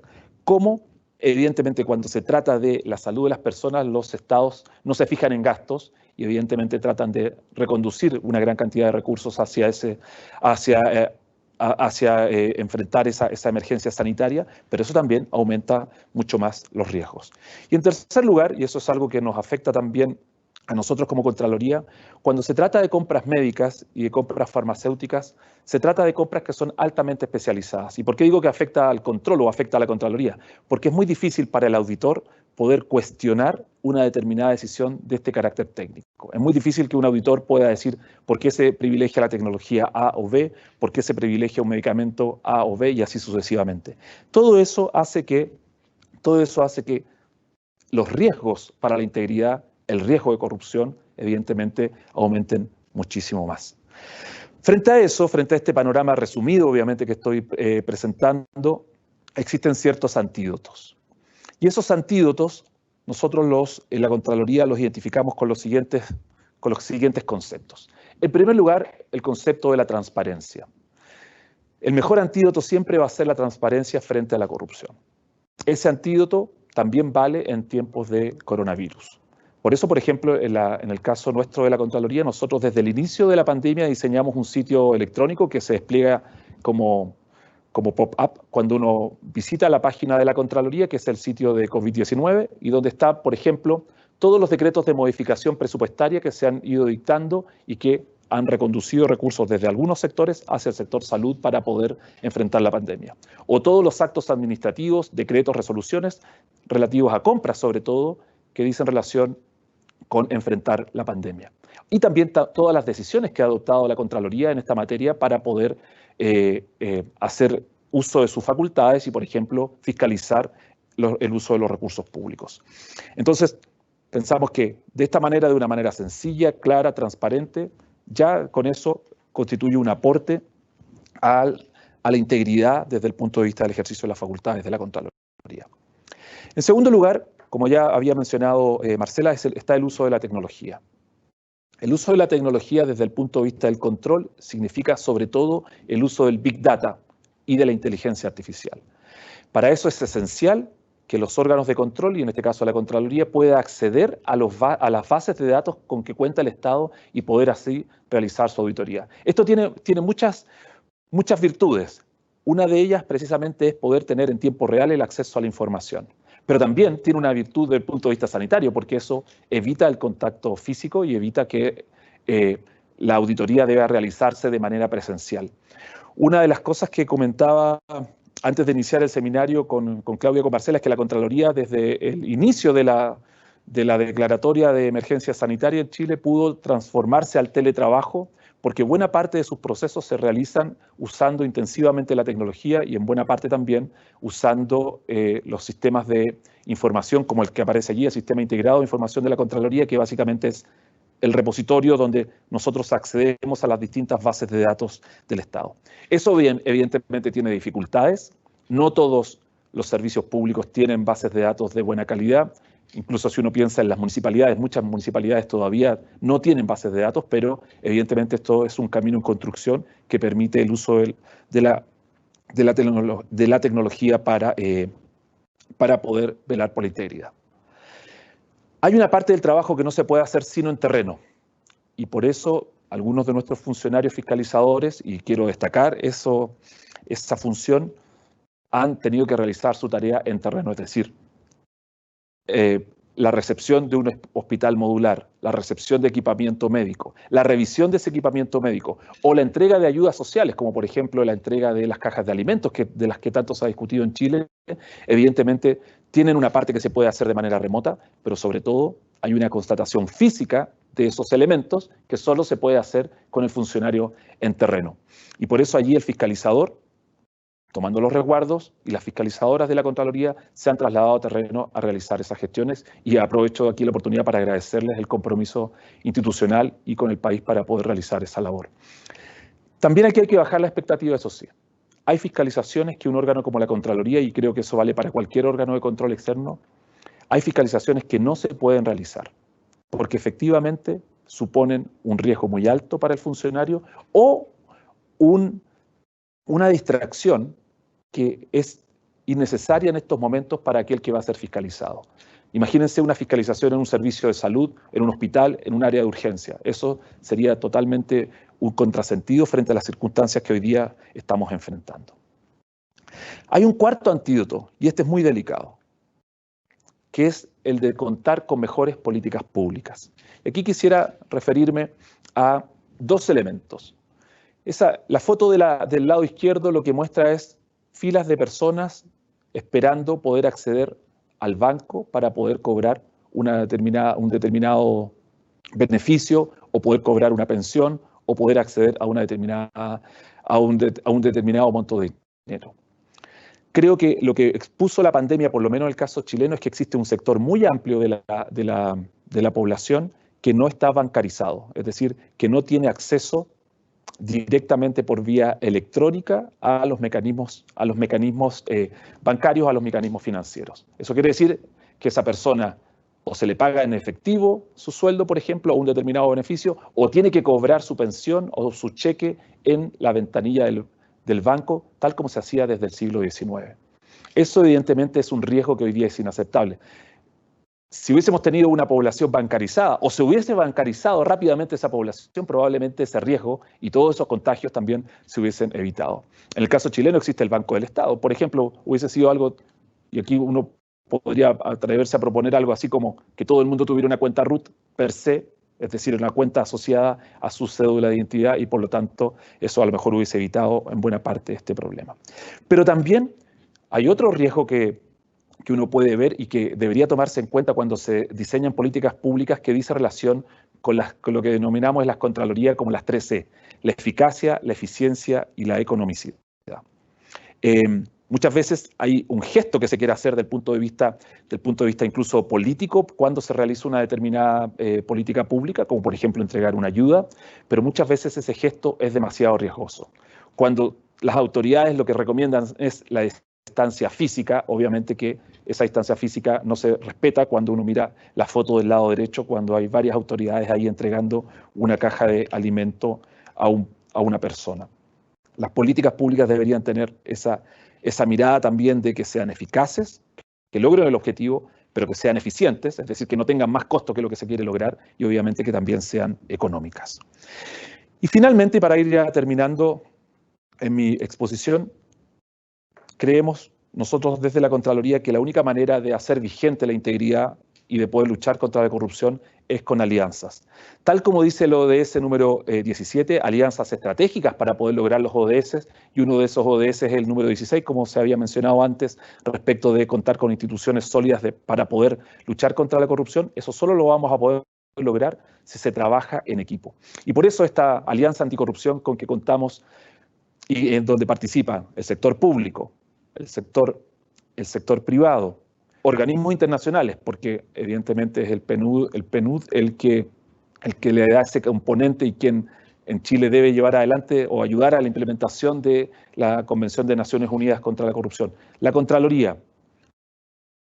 cómo, evidentemente, cuando se trata de la salud de las personas, los estados no se fijan en gastos y evidentemente tratan de reconducir una gran cantidad de recursos hacia enfrentar esa emergencia sanitaria, pero eso también aumenta mucho más los riesgos. Y en tercer lugar, y eso es algo que nos afecta también a nosotros como Contraloría, cuando se trata de compras médicas y de compras farmacéuticas, se trata de compras que son altamente especializadas. ¿Y por qué digo que afecta al control o afecta a la Contraloría? Porque es muy difícil para el auditor poder cuestionar una determinada decisión de este carácter técnico. Es muy difícil que un auditor pueda decir por qué se privilegia la tecnología A o B, por qué se privilegia un medicamento A o B y así sucesivamente. Todo eso hace que los riesgos para la integridad, el riesgo de corrupción, evidentemente, aumenten muchísimo más. Frente a eso, frente a este panorama resumido, obviamente, que estoy presentando, existen ciertos antídotos. Y esos antídotos, nosotros en la Contraloría los identificamos con los siguientes conceptos. En primer lugar, el concepto de la transparencia. El mejor antídoto siempre va a ser la transparencia frente a la corrupción. Ese antídoto también vale en tiempos de coronavirus. Por eso, por ejemplo, en el caso nuestro de la Contraloría, nosotros desde el inicio de la pandemia diseñamos un sitio electrónico que se despliega como pop-up cuando uno visita la página de la Contraloría, que es el sitio de COVID-19, y donde está, por ejemplo, todos los decretos de modificación presupuestaria que se han ido dictando y que han reconducido recursos desde algunos sectores hacia el sector salud para poder enfrentar la pandemia. O todos los actos administrativos, decretos, resoluciones relativos a compras, sobre todo, que dicen relación con enfrentar la pandemia. Y también todas las decisiones que ha adoptado la Contraloría en esta materia para poder hacer uso de sus facultades y, por ejemplo, fiscalizar el uso de los recursos públicos. Entonces, pensamos que de esta manera, de una manera sencilla, clara, transparente, ya con eso constituye un aporte a la integridad desde el punto de vista del ejercicio de las facultades de la Contraloría. En segundo lugar, como ya había mencionado Marcela, está el uso de la tecnología. El uso de la tecnología desde el punto de vista del control significa sobre todo el uso del Big Data y de la inteligencia artificial. Para eso es esencial que los órganos de control, y en este caso la Contraloría, pueda acceder a las bases de datos con que cuenta el Estado y poder así realizar su auditoría. Esto tiene muchas virtudes. Una de ellas precisamente es poder tener en tiempo real el acceso a la información. Pero también tiene una virtud desde el punto de vista sanitario, porque eso evita el contacto físico y evita que la auditoría deba realizarse de manera presencial. Una de las cosas que comentaba antes de iniciar el seminario con Claudia y con Marcela es que la Contraloría, desde el inicio de la declaratoria de emergencia sanitaria en Chile, pudo transformarse al teletrabajo, porque buena parte de sus procesos se realizan usando intensivamente la tecnología y en buena parte también usando los sistemas de información como el que aparece allí, el Sistema Integrado de Información de la Contraloría, que básicamente es el repositorio donde nosotros accedemos a las distintas bases de datos del Estado. Eso evidentemente tiene dificultades. No todos los servicios públicos tienen bases de datos de buena calidad. Incluso si uno piensa en las municipalidades, muchas municipalidades todavía no tienen bases de datos, pero evidentemente esto es un camino en construcción que permite el uso de la tecnología para poder velar por la integridad. Hay una parte del trabajo que no se puede hacer sino en terreno, y por eso algunos de nuestros funcionarios fiscalizadores, y quiero destacar esa función, han tenido que realizar su tarea en terreno, es decir, la recepción de un hospital modular, la recepción de equipamiento médico, la revisión de ese equipamiento médico o la entrega de ayudas sociales, como por ejemplo la entrega de las cajas de alimentos, de las que tanto se ha discutido en Chile, evidentemente tienen una parte que se puede hacer de manera remota, pero sobre todo hay una constatación física de esos elementos que solo se puede hacer con el funcionario en terreno. Y por eso allí el fiscalizador tomando los resguardos, y las fiscalizadoras de la Contraloría se han trasladado a terreno a realizar esas gestiones, y aprovecho aquí la oportunidad para agradecerles el compromiso institucional y con el país para poder realizar esa labor. También aquí hay que bajar la expectativa, eso sí. Hay fiscalizaciones que un órgano como la Contraloría, y creo que eso vale para cualquier órgano de control externo, hay fiscalizaciones que no se pueden realizar, porque efectivamente suponen un riesgo muy alto para el funcionario o una distracción que es innecesaria en estos momentos para aquel que va a ser fiscalizado. Imagínense una fiscalización en un servicio de salud, en un hospital, en un área de urgencia. Eso sería totalmente un contrasentido frente a las circunstancias que hoy día estamos enfrentando. Hay un cuarto antídoto, y este es muy delicado, que es el de contar con mejores políticas públicas. Aquí quisiera referirme a dos elementos. La foto del lado izquierdo lo que muestra es filas de personas esperando poder acceder al banco para poder cobrar un determinado beneficio, o poder cobrar una pensión, o poder acceder a un determinado monto de dinero. Creo que lo que expuso la pandemia, por lo menos en el caso chileno, es que existe un sector muy amplio de la población que no está bancarizado, es decir, que no tiene acceso directamente por vía electrónica a los mecanismos bancarios, a los mecanismos financieros. Eso quiere decir que esa persona o se le paga en efectivo su sueldo, por ejemplo, o un determinado beneficio, o tiene que cobrar su pensión o su cheque en la ventanilla del banco, tal como se hacía desde el siglo XIX. Eso evidentemente es un riesgo que hoy día es inaceptable. Si hubiésemos tenido una población bancarizada, o se hubiese bancarizado rápidamente esa población, probablemente ese riesgo y todos esos contagios también se hubiesen evitado. En el caso chileno existe el Banco del Estado. Por ejemplo, hubiese sido algo, y aquí uno podría atreverse a proponer algo así como que todo el mundo tuviera una cuenta RUT per se, es decir, una cuenta asociada a su cédula de identidad, y por lo tanto eso a lo mejor hubiese evitado en buena parte este problema. Pero también hay otro riesgo que uno puede ver y que debería tomarse en cuenta cuando se diseñan políticas públicas, que dice relación con lo que denominamos en las Contralorías como las 3C, la eficacia, la eficiencia y la economicidad. Muchas veces hay un gesto que se quiere hacer del punto de vista incluso político cuando se realiza una determinada política pública, como por ejemplo entregar una ayuda, pero muchas veces ese gesto es demasiado riesgoso. Cuando las autoridades lo que recomiendan es la distancia física, obviamente que esa distancia física no se respeta cuando uno mira la foto del lado derecho, cuando hay varias autoridades ahí entregando una caja de alimento a una persona. Las políticas públicas deberían tener esa mirada también de que sean eficaces, que logren el objetivo, pero que sean eficientes, es decir, que no tengan más costo que lo que se quiere lograr, y obviamente que también sean económicas. Y finalmente, para ir ya terminando en mi exposición, creemos nosotros desde la Contraloría que la única manera de hacer vigente la integridad y de poder luchar contra la corrupción es con alianzas. Tal como dice el ODS número 17, alianzas estratégicas para poder lograr los ODS, y uno de esos ODS es el número 16, como se había mencionado antes, respecto de contar con instituciones sólidas para poder luchar contra la corrupción. Eso solo lo vamos a poder lograr si se trabaja en equipo. Y por eso esta alianza anticorrupción con que contamos, y en donde participa el sector público, el sector privado, organismos internacionales, porque evidentemente es el PNUD el que le da ese componente y quien en Chile debe llevar adelante o ayudar a la implementación de la Convención de Naciones Unidas contra la Corrupción. La Contraloría,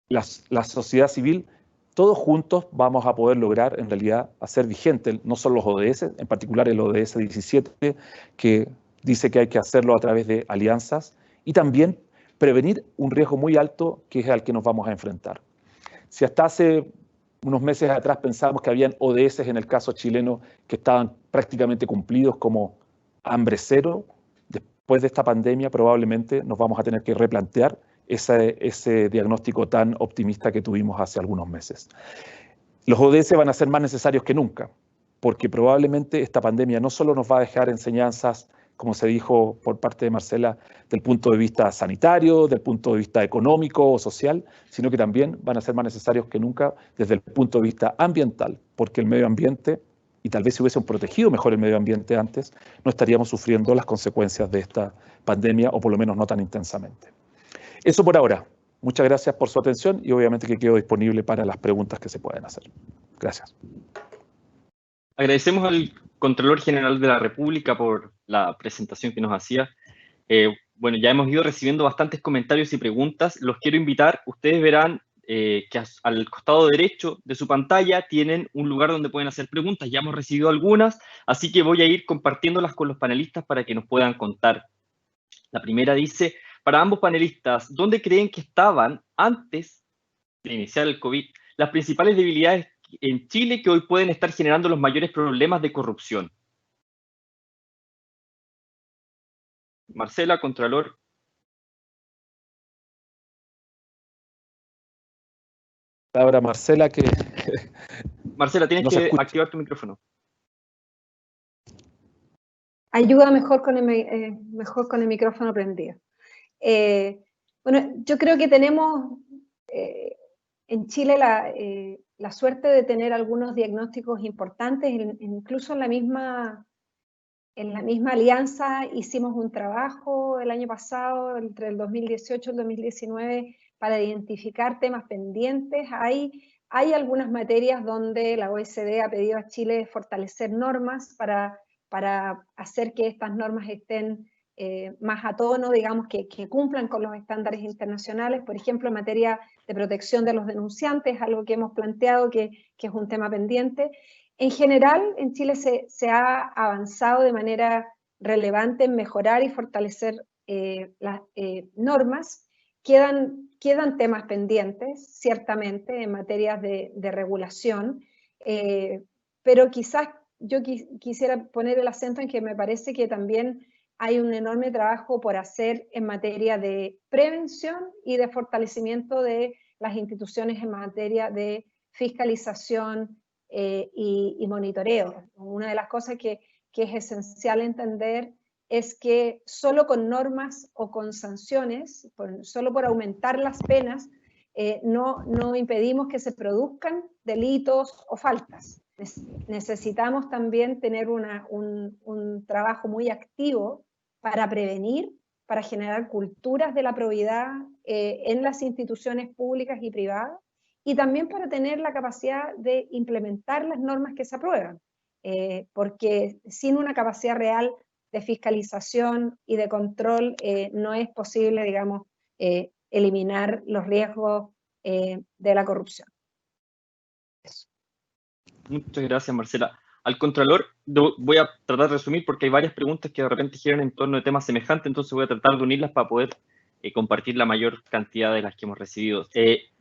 la sociedad civil, todos juntos vamos a poder lograr en realidad hacer vigente no solo los ODS, en particular el ODS 17, que dice que hay que hacerlo a través de alianzas, y también prevenir un riesgo muy alto que es al que nos vamos a enfrentar. Si hasta hace unos meses atrás pensábamos que habían ODS en el caso chileno que estaban prácticamente cumplidos como hambre cero, después de esta pandemia probablemente nos vamos a tener que replantear ese diagnóstico tan optimista que tuvimos hace algunos meses. Los ODS van a ser más necesarios que nunca, porque probablemente esta pandemia no solo nos va a dejar enseñanzas, como se dijo por parte de Marcela, del punto de vista sanitario, del punto de vista económico o social, sino que también van a ser más necesarios que nunca desde el punto de vista ambiental, porque el medio ambiente y tal vez si hubiésemos protegido mejor el medio ambiente antes, no estaríamos sufriendo las consecuencias de esta pandemia, o por lo menos no tan intensamente. Eso por ahora. Muchas gracias por su atención y obviamente que quedo disponible para las preguntas que se puedan hacer. Gracias. Agradecemos al Contralor General de la República por la presentación que nos hacía. Bueno, ya hemos ido recibiendo bastantes comentarios y preguntas. Los quiero invitar. Ustedes verán que al costado derecho de su pantalla tienen un lugar donde pueden hacer preguntas. Ya hemos recibido algunas, así que voy a ir compartiéndolas con los panelistas para que nos puedan contar. La primera dice, para ambos panelistas, ¿dónde creen que estaban antes de iniciar el COVID las principales debilidades en Chile que hoy pueden estar generando los mayores problemas de corrupción? Marcela, Contralor. Ahora Marcela, que... Marcela, tienes que activar tu micrófono. Ayuda mejor con el micrófono prendido. Bueno, yo creo que tenemos en Chile la suerte de tener algunos diagnósticos importantes, incluso en la misma alianza hicimos un trabajo el año pasado, entre el 2018 y el 2019, para identificar temas pendientes. Hay algunas materias donde la OECD ha pedido a Chile fortalecer normas para hacer que estas normas estén más a tono, digamos, que cumplan con los estándares internacionales. Por ejemplo, en materia de protección de los denunciantes, algo que hemos planteado que es un tema pendiente. En general, en Chile se ha avanzado de manera relevante en mejorar y fortalecer las normas. Quedan temas pendientes, ciertamente, en materia de regulación, pero quizás yo quisiera poner el acento en que me parece que también hay un enorme trabajo por hacer en materia de prevención y de fortalecimiento de las instituciones en materia de fiscalización y monitoreo. Una de las cosas que es esencial entender es que solo con normas o con sanciones, solo por aumentar las penas, no impedimos que se produzcan delitos o faltas. Necesitamos también tener un trabajo muy activo para prevenir, para generar culturas de la probidad en las instituciones públicas y privadas, y también para tener la capacidad de implementar las normas que se aprueban, porque sin una capacidad real de fiscalización y de control no es posible, digamos, eliminar los riesgos de la corrupción. Eso. Muchas gracias, Marcela. Al Contralor, voy a tratar de resumir porque hay varias preguntas que de repente giran en torno de temas semejantes, entonces voy a tratar de unirlas para poder compartir la mayor cantidad de las que hemos recibido.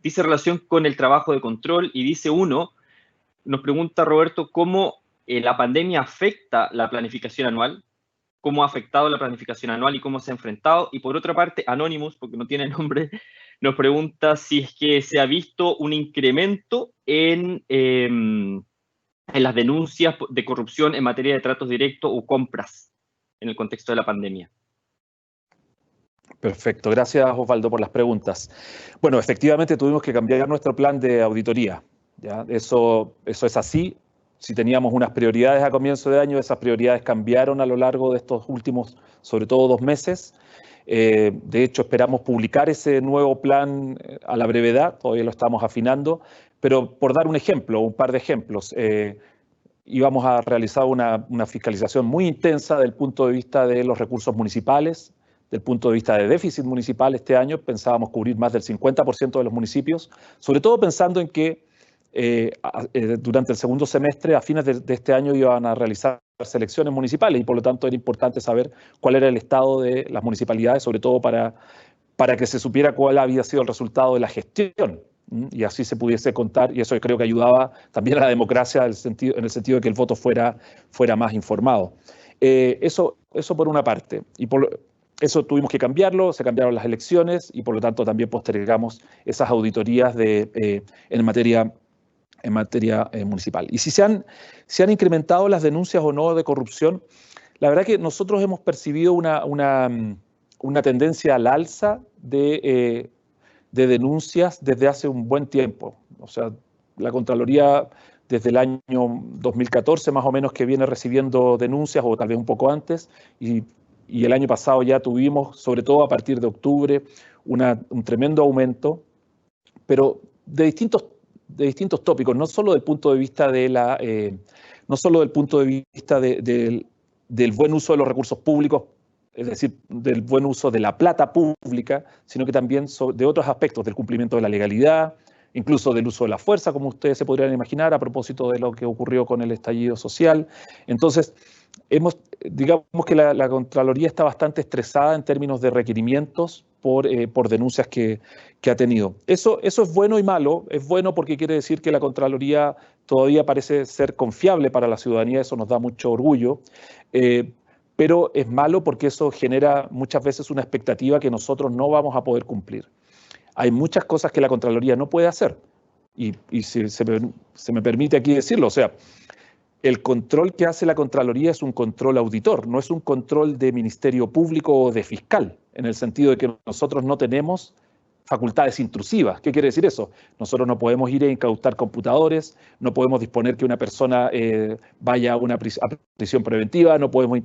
Dice relación con el trabajo de control y dice nos pregunta Roberto cómo la pandemia afecta la planificación anual, cómo ha afectado la planificación anual y cómo se ha enfrentado. Y por otra parte, Anonymous, porque no tiene nombre, nos pregunta si es que se ha visto un incremento en las denuncias de corrupción en materia de tratos directos o compras en el contexto de la pandemia. Perfecto, gracias Osvaldo por las preguntas. Bueno, efectivamente tuvimos que cambiar nuestro plan de auditoría, ¿ya? Eso es así. Si teníamos unas prioridades a comienzo de año, esas prioridades cambiaron a lo largo de estos últimos, sobre todo 2 meses. De hecho, esperamos publicar ese nuevo plan a la brevedad, todavía lo estamos afinando, pero por dar un ejemplo, un par de ejemplos, íbamos a realizar una fiscalización muy intensa desde el punto de vista de los recursos municipales, del punto de vista de déficit municipal este año, pensábamos cubrir más del 50% de los municipios, sobre todo pensando en que durante el segundo semestre, a fines de este año, iban a realizar elecciones municipales y por lo tanto era importante saber cuál era el estado de las municipalidades, sobre todo para que se supiera cuál había sido el resultado de la gestión y así se pudiese contar, y eso yo creo que ayudaba también a la democracia en el sentido de que el voto fuera más informado. Eso por una parte, y por eso tuvimos que cambiarlo, se cambiaron las elecciones y por lo tanto también postergamos esas auditorías en materia municipal. Y si se han incrementado las denuncias o no de corrupción, la verdad que nosotros hemos percibido una tendencia al alza de denuncias desde hace un buen tiempo. O sea, la Contraloría desde el año 2014 más o menos que viene recibiendo denuncias, o tal vez un poco antes, y el año pasado ya tuvimos, sobre todo a partir de octubre, un tremendo aumento, pero de distintos tópicos, no solo del punto de vista del buen uso de los recursos públicos, es decir, del buen uso de la plata pública, sino que también de otros aspectos, del cumplimiento de la legalidad, incluso del uso de la fuerza, como ustedes se podrían imaginar, a propósito de lo que ocurrió con el estallido social. Entonces, digamos que la Contraloría está bastante estresada en términos de requerimientos por denuncias que ha tenido. Eso es bueno y malo. Es bueno porque quiere decir que la Contraloría todavía parece ser confiable para la ciudadanía, eso nos da mucho orgullo, pero es malo porque eso genera muchas veces una expectativa que nosotros no vamos a poder cumplir. Hay muchas cosas que la Contraloría no puede hacer, y si se me permite aquí decirlo, o sea, el control que hace la Contraloría es un control auditor, no es un control de Ministerio Público o de fiscal, en el sentido de que nosotros no tenemos facultades intrusivas. ¿Qué quiere decir eso? Nosotros no podemos ir a incautar computadores, no podemos disponer que una persona vaya a una prisión preventiva, no podemos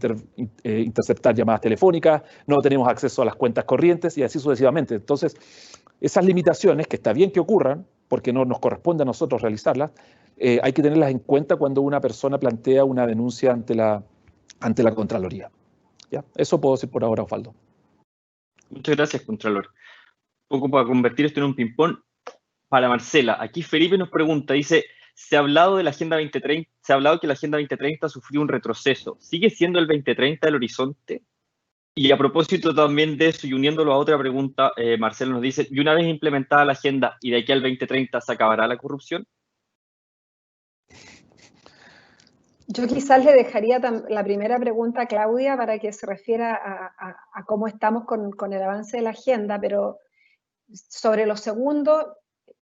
interceptar llamadas telefónicas, no tenemos acceso a las cuentas corrientes y así sucesivamente. Entonces, esas limitaciones, que está bien que ocurran, porque no nos corresponde a nosotros realizarlas, hay que tenerlas en cuenta cuando una persona plantea una denuncia ante la Contraloría. ¿Ya? Eso puedo decir por ahora, Osvaldo. Muchas gracias, Contralor. Un poco para convertir esto en un ping-pong, para Marcela. Aquí Felipe nos pregunta, dice, se ha hablado de la Agenda 2030, se ha hablado que la Agenda 2030 sufrió un retroceso. ¿Sigue siendo el 2030 el horizonte? Y a propósito también de eso, y uniéndolo a otra pregunta, Marcelo nos dice, ¿y una vez implementada la agenda y de aquí al 2030 se acabará la corrupción? Yo quizás le dejaría la primera pregunta a Claudia para que se refiera a cómo estamos con el avance de la agenda, pero sobre lo segundo,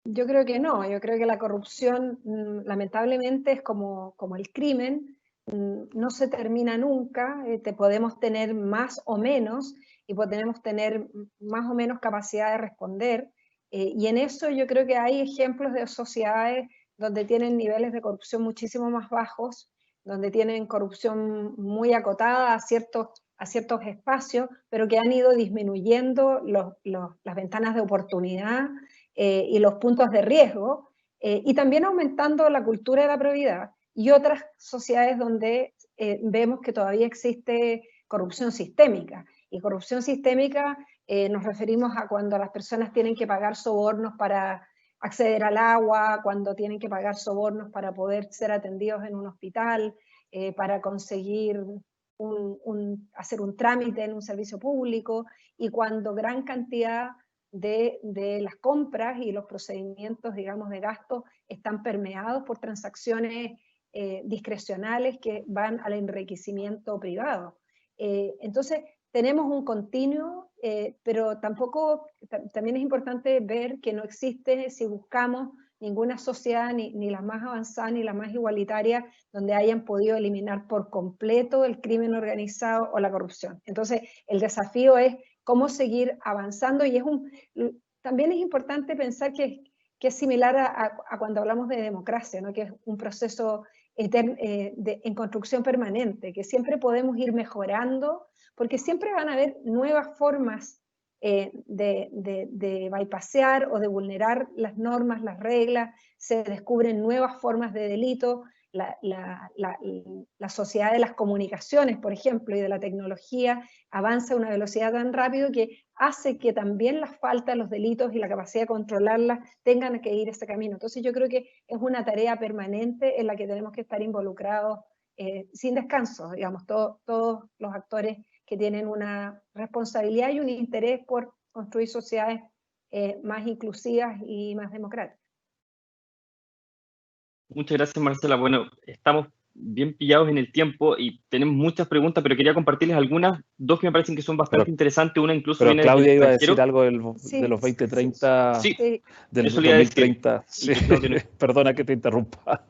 yo creo que no. Yo creo que la corrupción, lamentablemente, es como el crimen, no se termina nunca, te podemos tener más o menos, y podemos tener más o menos capacidad de responder, y en eso yo creo que hay ejemplos de sociedades donde tienen niveles de corrupción muchísimo más bajos, donde tienen corrupción muy acotada a ciertos espacios, pero que han ido disminuyendo las ventanas de oportunidad y los puntos de riesgo, y también aumentando la cultura de la probidad, y otras sociedades donde vemos que todavía existe corrupción sistémica. Y corrupción sistémica nos referimos a cuando las personas tienen que pagar sobornos para acceder al agua, cuando tienen que pagar sobornos para poder ser atendidos en un hospital, para conseguir hacer un trámite en un servicio público, y cuando gran cantidad de las compras y los procedimientos, digamos, de gasto están permeados por transacciones discrecionales que van al enriquecimiento privado. Entonces, tenemos un continuo, pero también es importante ver que no existe, si buscamos, ninguna sociedad, ni la más avanzada ni la más igualitaria, donde hayan podido eliminar por completo el crimen organizado o la corrupción. Entonces, el desafío es cómo seguir avanzando, y también es importante pensar que es similar a cuando hablamos de democracia, ¿no? Que es un proceso en construcción permanente, que siempre podemos ir mejorando, porque siempre van a haber nuevas formas de bypassear o de vulnerar las normas, las reglas, se descubren nuevas formas de delito. La sociedad de las comunicaciones, por ejemplo, y de la tecnología avanza a una velocidad tan rápido que hace que también las faltas, los delitos y la capacidad de controlarlas tengan que ir ese camino. Entonces yo creo que es una tarea permanente en la que tenemos que estar involucrados sin descanso, digamos, todos los actores que tienen una responsabilidad y un interés por construir sociedades más inclusivas y más democráticas. Muchas gracias, Marcela. Bueno, estamos bien pillados en el tiempo y tenemos muchas preguntas, pero quería compartirles algunas, dos que me parecen que son bastante interesantes, una incluso pero viene Claudia desde el iba a extranjero. decir algo de los 2030, Sí, del eso le iba a decir. 2030. Sí. Perdona que te interrumpa.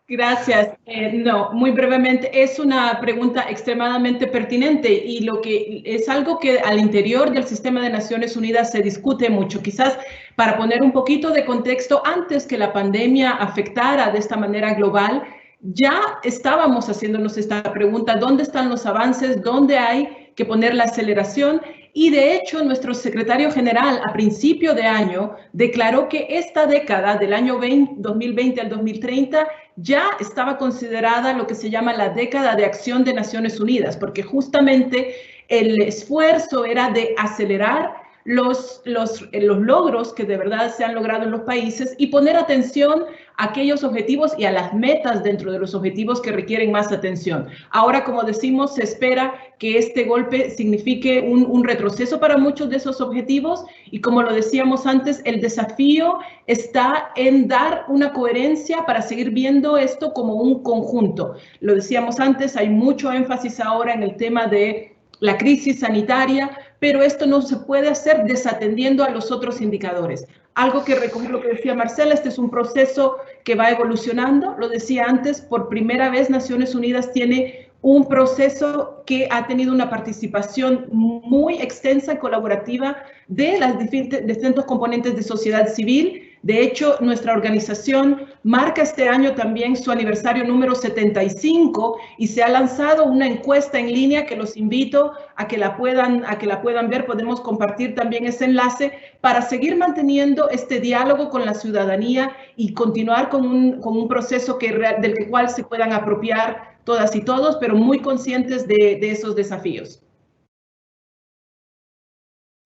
Gracias. No, muy brevemente, es una pregunta extremadamente pertinente y lo que es algo que al interior del sistema de Naciones Unidas se discute mucho. Quizás para poner un poquito de contexto, antes que la pandemia afectara de esta manera global, ya estábamos haciéndonos esta pregunta: ¿dónde están los avances? ¿Dónde hay que poner la aceleración? Y de hecho, nuestro secretario general a principio de año declaró que esta década, del año 2020 al 2030, ya estaba considerada lo que se llama la década de acción de Naciones Unidas, porque justamente el esfuerzo era de acelerar los logros que de verdad se han logrado en los países y poner atención a aquellos objetivos y a las metas dentro de los objetivos que requieren más atención. Ahora, como decimos, se espera que este golpe signifique un retroceso para muchos de esos objetivos y, como lo decíamos antes, el desafío está en dar una coherencia para seguir viendo esto como un conjunto. Lo decíamos antes, hay mucho énfasis ahora en el tema de la crisis sanitaria, pero esto no se puede hacer desatendiendo a los otros indicadores. Algo que recoge lo que decía Marcela, este es un proceso que va evolucionando. Lo decía antes, por primera vez Naciones Unidas tiene un proceso que ha tenido una participación muy extensa y colaborativa de las distintos componentes de sociedad civil. De hecho, nuestra organización marca este año también su aniversario número 75 y se ha lanzado una encuesta en línea que los invito a que la puedan ver. Podemos compartir también ese enlace para seguir manteniendo este diálogo con la ciudadanía y continuar con un proceso del cual se puedan apropiar todas y todos, pero muy conscientes de esos desafíos.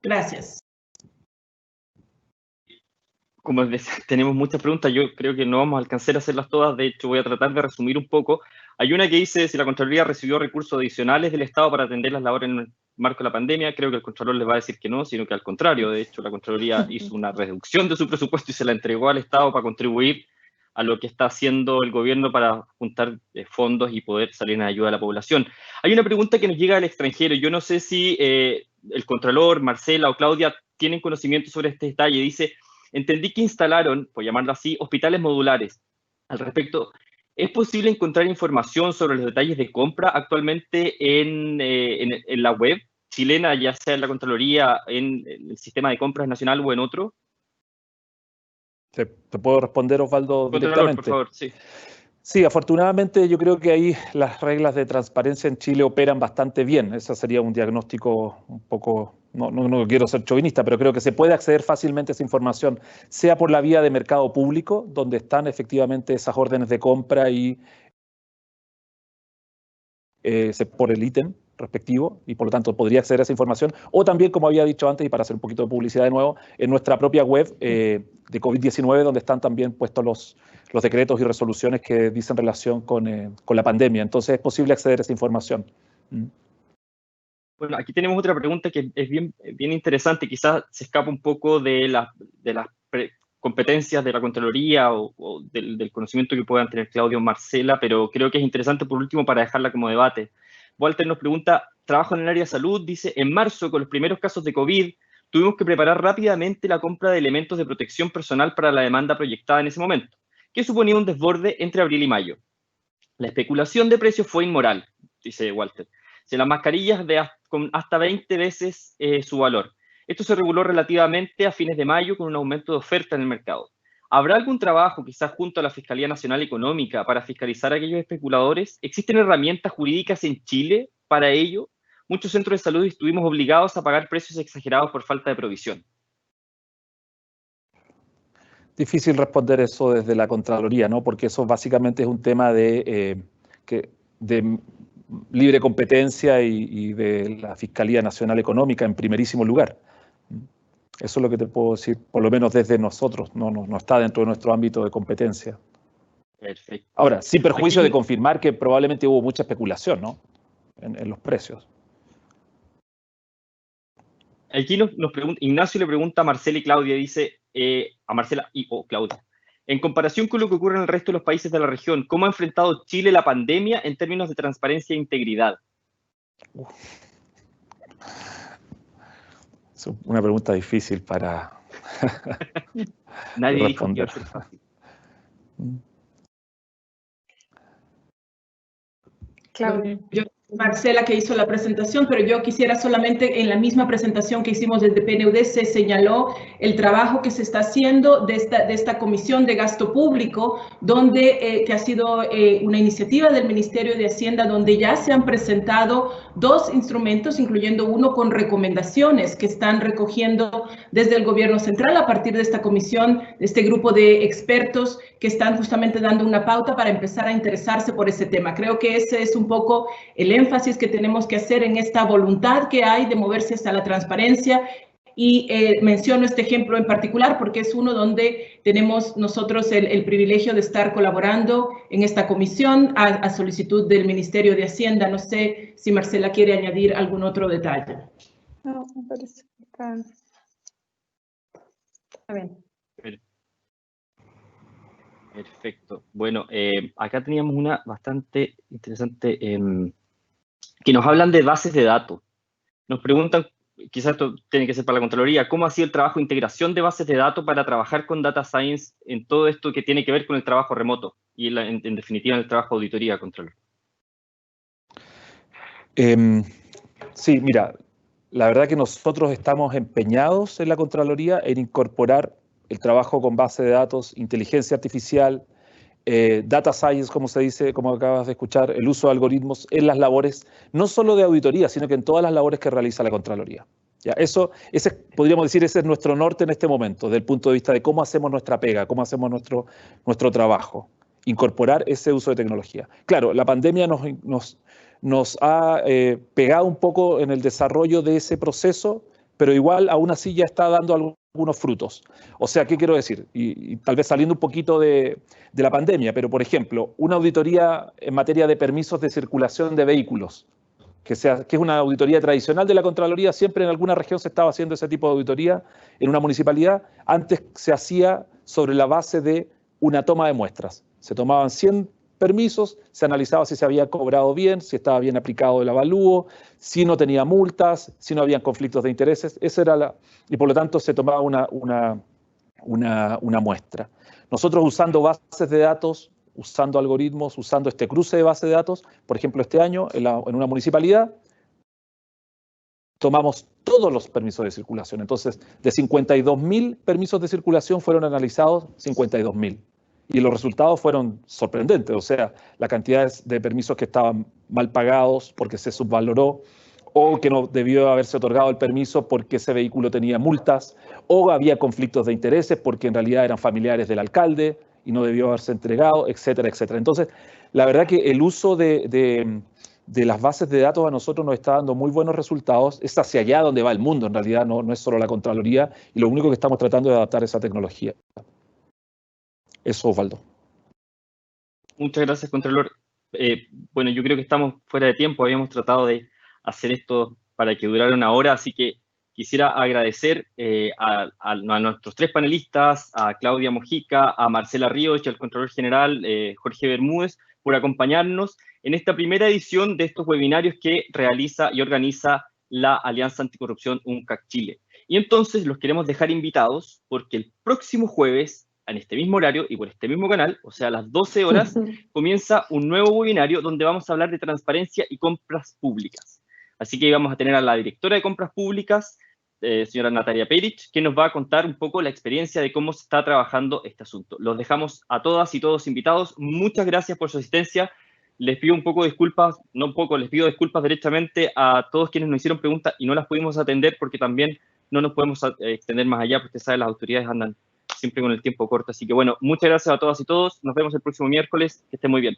Gracias. Como decía, tenemos muchas preguntas, yo creo que no vamos a alcanzar a hacerlas todas, de hecho voy a tratar de resumir un poco. Hay una que dice si la Contraloría recibió recursos adicionales del Estado para atender las labores en el marco de la pandemia. Creo que el Contralor les va a decir que no, sino que al contrario, de hecho la Contraloría hizo una reducción de su presupuesto y se la entregó al Estado para contribuir a lo que está haciendo el gobierno para juntar fondos y poder salir en ayuda a la población. Hay una pregunta que nos llega del extranjero, yo no sé si el Contralor, Marcela o Claudia tienen conocimiento sobre este detalle. Dice: entendí que instalaron, por llamarlo así, hospitales modulares. Al respecto, ¿es posible encontrar información sobre los detalles de compra actualmente en la web chilena, ya sea en la Contraloría, en el sistema de compras nacional o en otro? Te puedo responder, Osvaldo, Contralor, directamente. por favor, sí. Sí, afortunadamente yo creo que ahí las reglas de transparencia en Chile operan bastante bien. Ese sería un diagnóstico un poco, no quiero ser chauvinista, pero creo que se puede acceder fácilmente a esa información, sea por la vía de mercado público, donde están efectivamente esas órdenes de compra y por el ítem respectivo, y por lo tanto podría acceder a esa información, o también, como había dicho antes, y para hacer un poquito de publicidad de nuevo, en nuestra propia web de COVID-19, donde están también puestos los decretos y resoluciones que dicen relación con la pandemia. Entonces es posible acceder a esa información. Bueno, aquí tenemos otra pregunta que es bien interesante, quizás se escapa un poco de las competencias de la Contraloría o del conocimiento que puedan tener Claudio o Marcela, pero creo que es interesante por último para dejarla como debate. Walter nos pregunta: trabajo en el área de salud, dice, en marzo con los primeros casos de COVID tuvimos que preparar rápidamente la compra de elementos de protección personal para la demanda proyectada en ese momento, que suponía un desborde entre abril y mayo. La especulación de precios fue inmoral, dice Walter. Las mascarillas con hasta 20 veces su valor. Esto se reguló relativamente a fines de mayo con un aumento de oferta en el mercado. ¿Habrá algún trabajo, quizás junto a la Fiscalía Nacional Económica, para fiscalizar a aquellos especuladores? ¿Existen herramientas jurídicas en Chile para ello? Muchos centros de salud estuvimos obligados a pagar precios exagerados por falta de provisión. Difícil responder eso desde la Contraloría, ¿no? Porque eso básicamente es un tema de libre competencia y de la Fiscalía Nacional Económica en primerísimo lugar. Eso es lo que te puedo decir, por lo menos desde nosotros, no está dentro de nuestro ámbito de competencia. Perfecto. Ahora, sin perjuicio de confirmar que probablemente hubo mucha especulación, ¿no? En los precios. Aquí nos pregunta, Ignacio le pregunta a Marcela y Claudia, dice, a Marcela o Claudia, En comparación con lo que ocurre en el resto de los países de la región, ¿cómo ha enfrentado Chile la pandemia en términos de transparencia e integridad? Es una pregunta difícil para Nadie dijo que iba responder. a ser fácil. Claudia. Marcela, que hizo la presentación, pero yo quisiera solamente, en la misma presentación que hicimos desde PNUD, se señaló el trabajo que se está haciendo de esta comisión de gasto público, donde, que ha sido una iniciativa del Ministerio de Hacienda, donde ya se han presentado 2 instrumentos, incluyendo uno con recomendaciones que están recogiendo desde el gobierno central a partir de esta comisión, de este grupo de expertos que están justamente dando una pauta para empezar a interesarse por ese tema. Creo que ese es un poco el énfasis que tenemos que hacer en esta voluntad que hay de moverse hacia la transparencia. Y menciono este ejemplo en particular porque es uno donde tenemos nosotros el privilegio de estar colaborando en esta comisión a solicitud del Ministerio de Hacienda. No sé si Marcela quiere añadir algún otro detalle. No, me parece que está bien. Perfecto. Bueno, acá teníamos una bastante interesante, que nos hablan de bases de datos. Nos preguntan, quizás esto tiene que ser para la Contraloría, ¿cómo ha sido el trabajo de integración de bases de datos para trabajar con Data Science en todo esto que tiene que ver con el trabajo remoto y en definitiva en el trabajo de auditoría, Contralor? Sí, mira, la verdad que nosotros estamos empeñados en la Contraloría en incorporar el trabajo con base de datos, inteligencia artificial, data science, como se dice, como acabas de escuchar, el uso de algoritmos en las labores, no solo de auditoría, sino que en todas las labores que realiza la Contraloría. ¿Ya? Ese, podríamos decir, ese es nuestro norte en este momento, desde el punto de vista de cómo hacemos nuestra pega, cómo hacemos nuestro trabajo, incorporar ese uso de tecnología. Claro, la pandemia nos ha pegado un poco en el desarrollo de ese proceso, pero igual aún así ya está dando algunos frutos. O sea, ¿qué quiero decir? Y tal vez saliendo un poquito de la pandemia, pero por ejemplo, una auditoría en materia de permisos de circulación de vehículos, que es una auditoría tradicional de la Contraloría, siempre en alguna región se estaba haciendo ese tipo de auditoría en una municipalidad, antes se hacía sobre la base de una toma de muestras. Se tomaban 100 permisos, se analizaba si se había cobrado bien, si estaba bien aplicado el avalúo, si no tenía multas, si no habían conflictos de intereses, y por lo tanto se tomaba una muestra. Nosotros usando bases de datos, usando algoritmos, usando este cruce de bases de datos, por ejemplo este año en una municipalidad, tomamos todos los permisos de circulación. Entonces, de 52.000 permisos de circulación fueron analizados 52.000. Y los resultados fueron sorprendentes, o sea, la cantidad de permisos que estaban mal pagados porque se subvaloró, o que no debió haberse otorgado el permiso porque ese vehículo tenía multas, o había conflictos de intereses porque en realidad eran familiares del alcalde y no debió haberse entregado, etcétera, etcétera. Entonces, la verdad que el uso de las bases de datos a nosotros nos está dando muy buenos resultados. Es hacia allá donde va el mundo, en realidad no es solo la Contraloría, y lo único que estamos tratando es adaptar esa tecnología. Eso, Osvaldo. Muchas gracias, Contralor. Bueno, yo creo que estamos fuera de tiempo. Habíamos tratado de hacer esto para que durara una hora, así que quisiera agradecer a nuestros 3 panelistas, a Claudia Mojica, a Marcela Ríos y al Contralor General Jorge Bermúdez, por acompañarnos en esta primera edición de estos webinarios que realiza y organiza la Alianza Anticorrupción UNCAC Chile. Y entonces los queremos dejar invitados porque el próximo jueves, en este mismo horario y por este mismo canal, o sea, a las 12 horas, comienza un nuevo webinario donde vamos a hablar de transparencia y compras públicas. Así que vamos a tener a la directora de compras públicas, señora Natalia Perich, que nos va a contar un poco la experiencia de cómo se está trabajando este asunto. Los dejamos a todas y todos invitados. Muchas gracias por su asistencia. Les pido un poco de disculpas, no un poco, les pido disculpas derechamente a todos quienes nos hicieron preguntas y no las pudimos atender porque también no nos podemos extender más allá, porque usted sabe, las autoridades andan siempre con el tiempo corto. Así que bueno, muchas gracias a todas y todos. Nos vemos el próximo miércoles. Que estén muy bien.